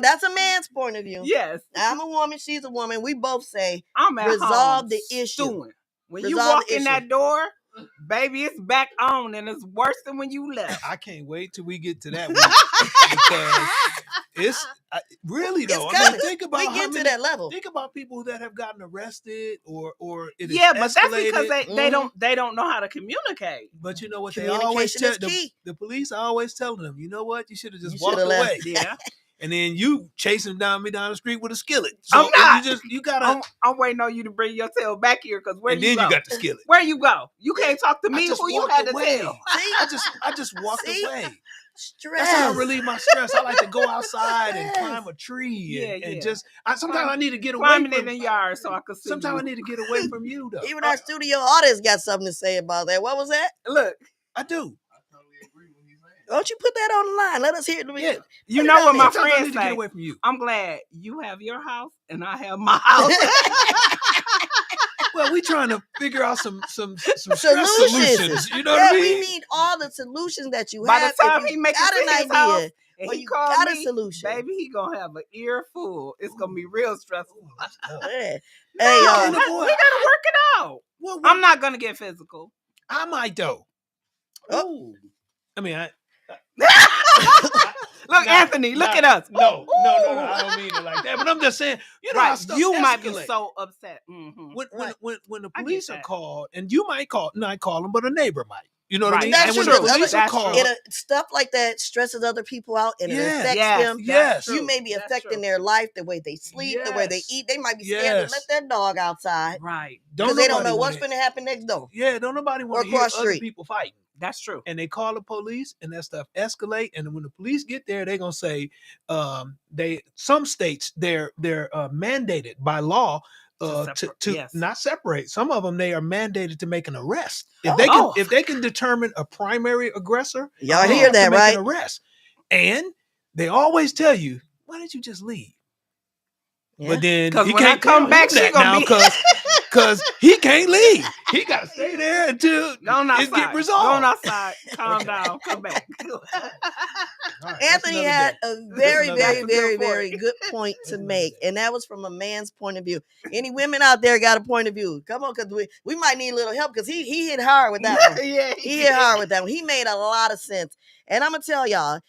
That's a man's point of view. Yes, I'm a woman. She's a woman. We both say I'm at resolve home the issue. Stewing. When you walk in that door, baby, it's back on, and it's worse than when you left. I can't wait till we get to that week It's really though. It's I coming. mean, think about We how get to many. that level. Think about people that have gotten arrested or it is Yeah, but that's escalated. because they don't know how to communicate. But you know what they always Communication tell is key. the police are always telling them, you know what, you should have just You walked shoulda left. away. Yeah. And then you chasing down the street with a skillet. So I'm not. you gotta. I'm waiting on you to bring your tail back here because where And you then go? you got the skillet. Where you go? You can't talk to I me. just Who you walked had to away. tell? See? I just walked See? away. Stress. That's how I relieve my stress. I like to go outside and climb a tree and just. Sometimes I need to get away Climbing from in the yard so I can see. Sometimes you. I need to get away from you though. Even our studio audience got something to say about that. What was that? Look, I do. Don't you put that on the line? Let us hear it. Yeah. You know what my Sometimes I friends need to get say. away from you. I'm glad you have your house and I have my house. Well, we trying to figure out some stress Solutions. solutions. You know what I mean? We need all the solutions that you By have. the time If he you makes got it to an his house idea, and or he you called got me, a solution, baby, he gonna have an ear full. It's gonna be real stressful. Yeah. No, Hey, we y'all. gotta work it out. Well, I'm not gonna get physical. I might though. Oh. I mean, Look, Anthony, look at us. No, I don't mean it like that. But I'm just saying, you know, how Right, stuff you might be escalate. so upset. Mm-hmm. When the I get police are that. called, and you might not call them, but a neighbor might. You know what I Right. mean? That's and true. when the police are That's called, true. Stuff like that stresses other people out and it Yes. affects Yes, them. yes, You may be That's affecting true. their life, the way they sleep, the way they Yes. eat. They might be scared to Yes. let their dog outside Right. because they don't nobody know what's wanna- going to happen next door. Yeah, don't nobody want Or to hear across other street. people fighting. That's true. And they call the police, and that stuff escalate. And when the police get there, they're gonna say, some states they're mandated by law to not separate. Some of them they are mandated to make an arrest if they can determine a primary aggressor. Y'all they hear have to that, make right? An arrest, and they always tell you, "Why didn't you just leave?" Yeah. But then Because you when I can't come tell back, him she that gonna now be because he can't leave. He got to stay there until it get resolved. Going outside. Calm down. Come back. Right, Anthony had a very, another very, day. very, That's a good very point. good point to another make. day. And that was from a man's point of view. Any women out there got a point of view? Come on, because we might need a little help because he hit hard with that one. Yeah, He hit hard with that one. He made a lot of sense. And I'm going to tell y'all,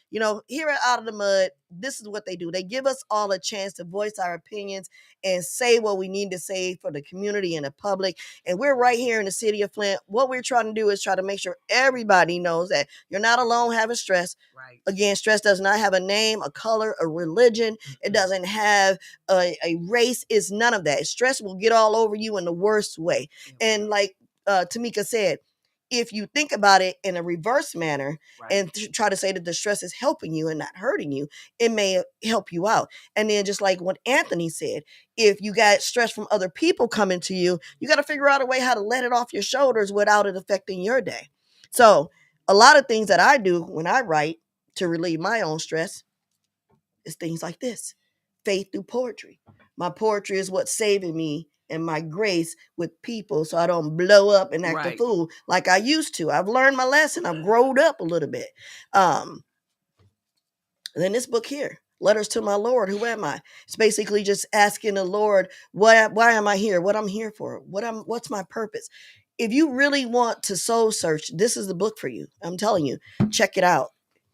here at Out of the Mud, this is what they do. They give us all a chance to voice our opinions and say what we need to say for the community and the public. And we're right here in the city of Flint. What we're trying to do is try to make sure everybody knows that you're not alone having stress. Right. Again, stress does not have a name, a color, a religion. It doesn't have a race. It's none of that. Stress will get all over you in the worst way. And like Tameka said, if you think about it in a reverse manner and try to say that the stress is helping you and not hurting you, it may help you out. And then just like what Anthony said, if you got stress from other people coming to you, you got to figure out a way how to let it off your shoulders without it affecting your day. So a lot of things that I do when I write to relieve my own stress is things like this. Faith through poetry. My poetry is what's saving me and my grace with people so I don't blow up and act a fool like I used to. I've learned my lesson. I've grown up a little bit. Then this book here, Letters to My Lord, Who Am I? It's basically just asking the Lord, why am I here? What I'm here for? What's my purpose? If you really want to soul search, this is the book for you. I'm telling you, check it out.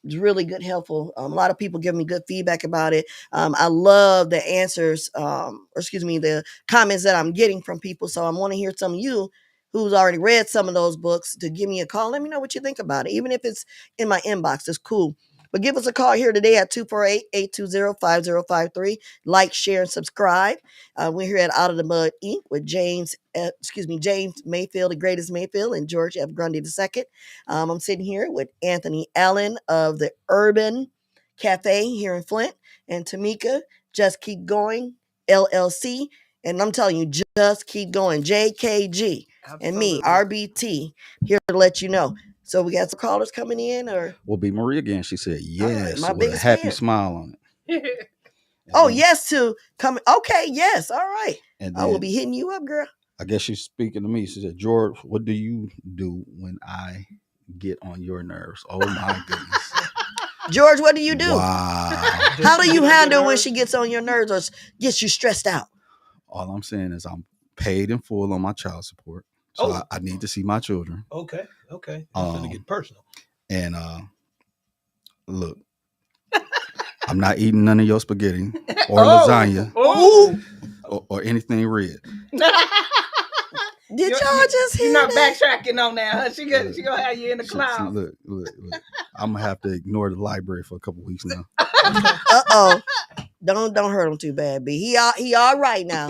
It's really good, helpful. A lot of people give me good feedback about it. I love the answers, the comments that I'm getting from people. So I want to hear some of you who's already read some of those books to give me a call. Let me know what you think about it. Even if it's in my inbox, it's cool. But give us a call here today at 248-820-5053. Like, share, and subscribe. We're here at Out of the Mud Inc. with James Mayfield, the greatest Mayfield, and George F. Grundy II. I'm sitting here with Anthony Allen of the Urban Cafe here in Flint, and Tameka, Just Keep Going, LLC. And I'm telling you, just keep going, JKG. Absolutely. And me, RBT, here to let you know. So we got some callers coming in, or will be Marie again. She said yes, my with a biggest happy fan. smile on it. Yes to come. Okay, yes, all right. And I will be hitting you up, girl. I guess she's speaking to me. She said, George, what do you do when I get on your nerves? Oh my goodness. George, what do you do? Wow. How do you handle when she gets on your nerves or gets you stressed out? All I'm saying is I'm paid in full on my child support. So I need to see my children. Okay. I'm going to get personal. And look, I'm not eating none of your spaghetti or Oh, lasagna oh. or anything red. Did y'all just hear You're not that? backtracking on that, huh? She gonna have you in the cloud. Look. I'm gonna have to ignore the library for a couple weeks now. Uh-oh. Don't hurt him too bad, B. He all right now.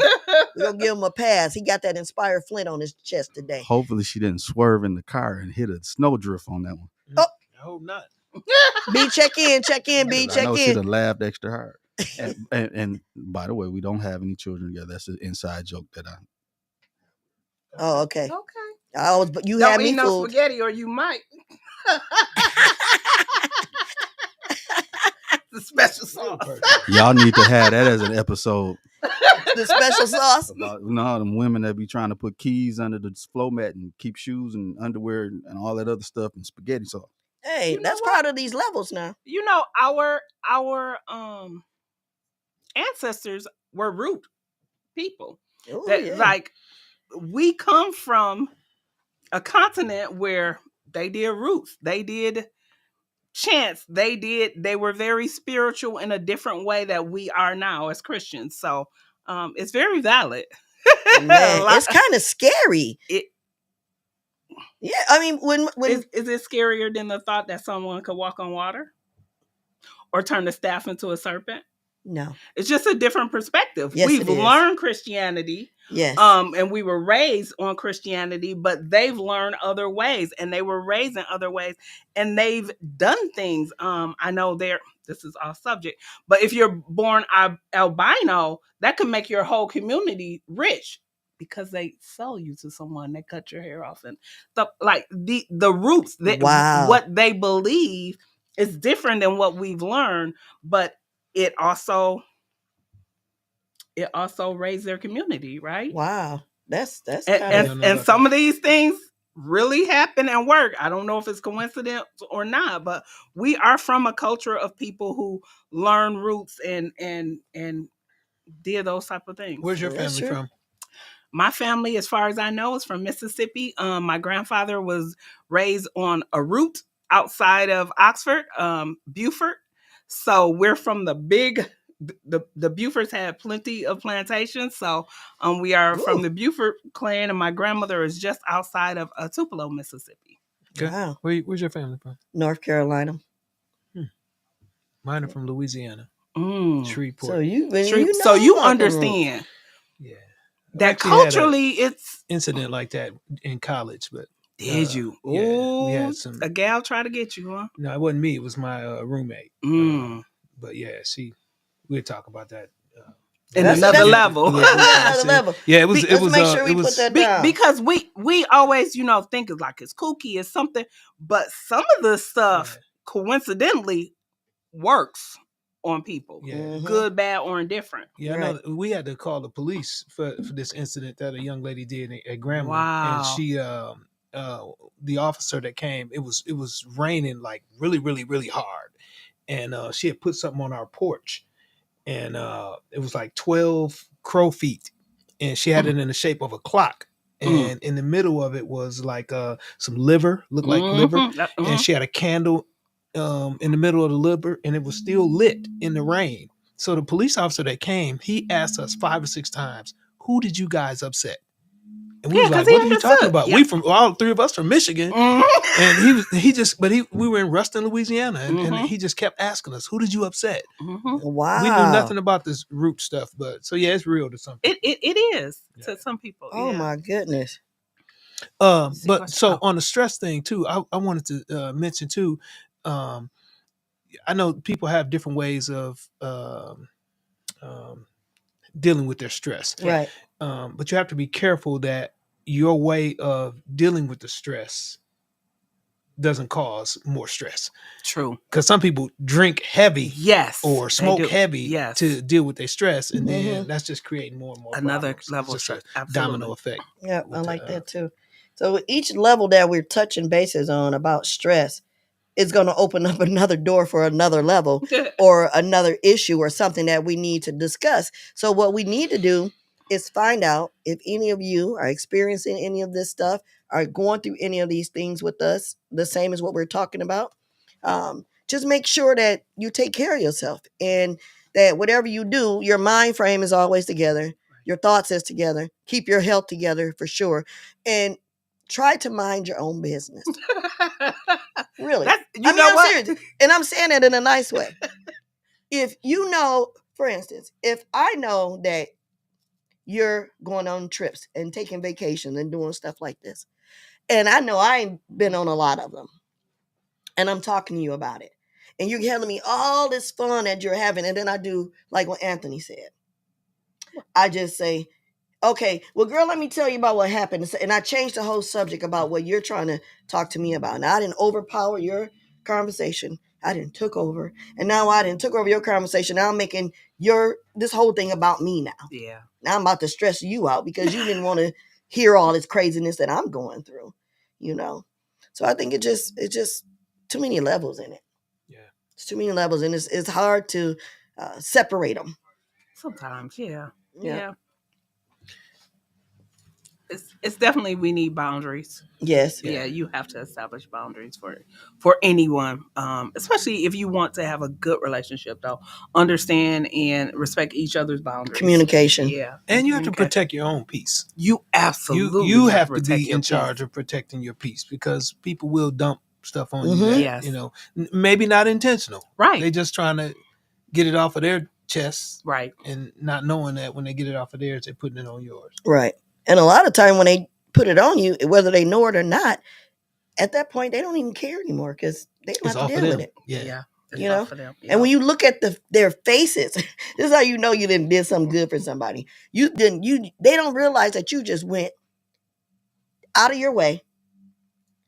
We're gonna give him a pass. He got that inspired flint on his chest today. Hopefully she didn't swerve in the car and hit a snowdrift on that one. Oh. I hope not. B, check in, B, I check know she'd in. have laughed extra hard. And by the way, we don't have any children together. That's an inside joke that I. Oh, okay. Okay. You Don't had eat me no fooled. spaghetti, or you might. The special sauce. Y'all need to have that as an episode. The special sauce. About, them women that be trying to put keys under the floor mat and keep shoes and underwear and all that other stuff and spaghetti sauce. Hey, that's part of these levels now. You know, our ancestors were root people. Ooh, That like we come from a continent where they did roots, they did chants, they were very spiritual in a different way that we are now as Christians. So it's very valid. Man, it's kind of scary. Yeah, I mean, when is it scarier than the thought that someone could walk on water or turn the staff into a serpent? No, it's just a different perspective. Yes, We've it is. learned Christianity. Yes. And we were raised on Christianity, but they've learned other ways, and they were raised in other ways, and they've done things. I know this is off subject, but if you're born albino, that could make your whole community rich because they sell you to someone, they cut your hair off, and stuff like the roots that what they believe is different than what we've learned, but it also raised their community, right? Wow. That's and some of these things really happen and work. I don't know if it's coincidence or not, but we are from a culture of people who learn roots and did those type of things. Where's your family from? My family, as far as I know, is from Mississippi. My grandfather was raised on a route outside of Oxford, Beaufort. So we're from the Beauforts had plenty of plantations. So we are from the Beaufort clan, and my grandmother is just outside of Tupelo, Mississippi. Okay. Wow. Where's your family from? North Carolina. Mine are from Louisiana. Shreveport. So you understand. Yeah. That culturally it's incident like that in college, but did you? Yeah, we had some. A gal try to get you, huh? No, it wasn't me. It was my roommate. But yeah, we'll talk about that in another level. Another level. Yeah, it was. Make sure we put that down. Because we always think it's like it's kooky, it's something, but some of the stuff coincidentally works on people. Yeah. Good, bad, or indifferent. Yeah, right. I know we had to call the police for this incident that a young lady did at Grambling. Wow. And she the officer that came, it was raining like really, really, really hard. And she had put something on our porch. And it was like 12 crow feet. And she had it in the shape of a clock. And in the middle of it was like some liver, looked like liver. And she had a candle in the middle of the liver, and it was still lit in the rain. So the police officer that came, he asked us 5 or 6 times, "Who did you guys upset?" And we was like, "What are you talking about?" Yeah. We from all 3 of us from Michigan, and we were in Ruston, Louisiana, and he just kept asking us, "Who did you upset?" Wow, we knew nothing about this root stuff, but so yeah, it's real to some people. It is to some people. Oh my goodness. But so on the stress thing too, I wanted to mention too. I know people have different ways of dealing with their stress, right? But you have to be careful that your way of dealing with the stress doesn't cause more stress. True. Because some people drink heavy, yes, or smoke heavy, yes, to deal with their stress, and then that's just creating more and more another problems. level of stress. Domino effect. Yeah, I like that too. So each level that we're touching bases on about stress is going to open up another door for another level or another issue or something that we need to discuss. So what we need to do is find out if any of you are experiencing any of this stuff, are going through any of these things with us, the same as what we're talking about. just make sure that you take care of yourself and that whatever you do, your mind frame is always together. Your thoughts is together. Keep your health together for sure. And try to mind your own business. Really. I'm serious. And I'm saying it in a nice way. If you know, for instance, if I know that you're going on trips and taking vacations and doing stuff like this, and I know I ain't been on a lot of them, and I'm talking to you about it, and you're telling me all this fun that you're having, and then I do like what Anthony said. I just say, okay, well, girl, let me tell you about what happened. And I changed the whole subject about what you're trying to talk to me about. Now, I didn't overpower your conversation. I didn't took over. And now I didn't took over your conversation. Now I'm making this whole thing about me now. Yeah. Now I'm about to stress you out because you didn't want to hear all this craziness that I'm going through, you know? So I think it's just too many levels in it. Yeah. It's too many levels, and it's hard to separate them. Sometimes, yeah. It's definitely, we need boundaries. Yes. Yeah, you have to establish boundaries for anyone, especially if you want to have a good relationship. Though, understand and respect each other's boundaries. Communication. Yeah, and you have to protect your own peace. You absolutely you have to be in charge of protecting your peace, because people will dump stuff on you. That, you know, maybe not intentional. Right. They're just trying to get it off of their chest. Right. And not knowing that when they get it off of theirs, they're putting it on yours. Right. And a lot of time when they put it on you, whether they know it or not, at that point they don't even care anymore because they don't have to deal with it. Yeah. You know. And when you look at their faces, this is how you know you did something good for somebody. They don't realize that you just went out of your way,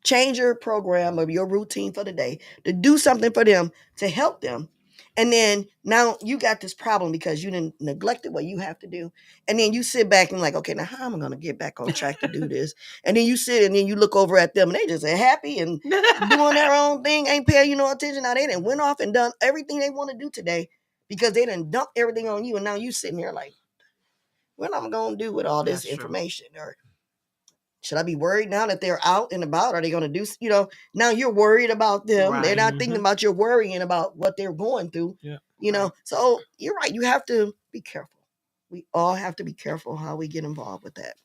change your program or your routine for the day to do something for them, to help them. And then now you got this problem because you didn't neglected what you have to do. And then you sit back and like, okay, now how am I going to get back on track to do this? And then you sit and then you look over at them and they just are happy and doing their own thing, ain't paying you no attention. Now they done went off and done everything they want to do today because they done dumped everything on you. And now you sitting here like, what am I going to do with all this information? Or should I be worried now that they're out and about? Are they going to do, now you're worried about them. Right. They're not thinking about, you're worrying about what they're going through, So you're right. You have to be careful. We all have to be careful how we get involved with that.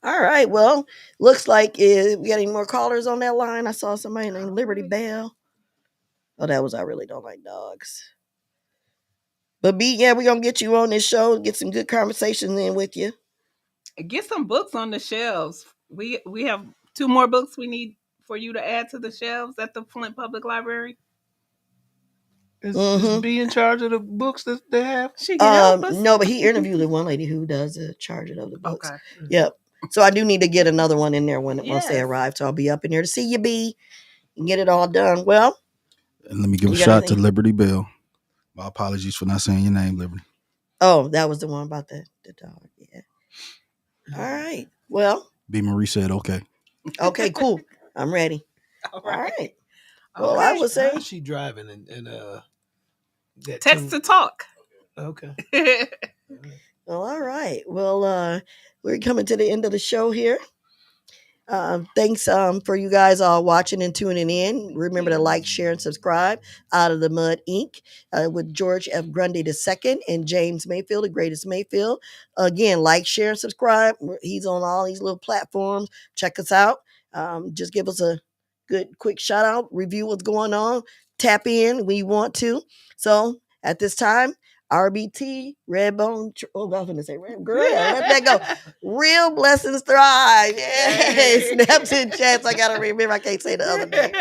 All right. Well, looks like we got any more callers on that line. I saw somebody named Liberty Bell. Oh, that was I Really Don't Like Dogs. But B, we're going to get you on this show, get some good conversations in with you. Get some books on the shelves. We have 2 more books we need for you to add to the shelves at the Flint Public Library. Is B in charge of the books that they have? She can help us. No, but he interviewed the one lady who does the charging of the books. Okay. Yep. So I do need to get another one in there once they arrive. So I'll be up in there to see you, B, and get it all done. Well, and let me give a shout to Liberty Bell. My apologies for not saying your name, Liberty. Oh, that was the one about the dog. Yeah. All right. Well, B. Marie said okay. Okay, cool. I'm ready. All right. Well, I would say she's driving and text to talk. Okay. Well, all right. Well, we're coming to the end of the show here. Thanks for you guys all watching and tuning in. Remember to like, share, and subscribe. Out of the Mud Inc. With George F. Grundy II and James Mayfield, the greatest Mayfield. Again, like, share, and subscribe. He's on all these little platforms. Check us out. Just give us a good quick shout out. Review what's going on. Tap in when you want to. So at this time, RBT, Redbone. I was going to say Red Girl. Let that go. Real Blessings Thrive. Yay. Snaps and chats. I got to remember. I can't say the other name.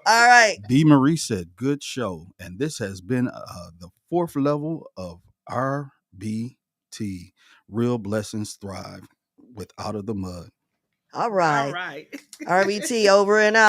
All right. B. Marie said, good show. And this has been the 4th level of RBT, Real Blessings Thrive with Out of the Mud. All right. All right. RBT over and out.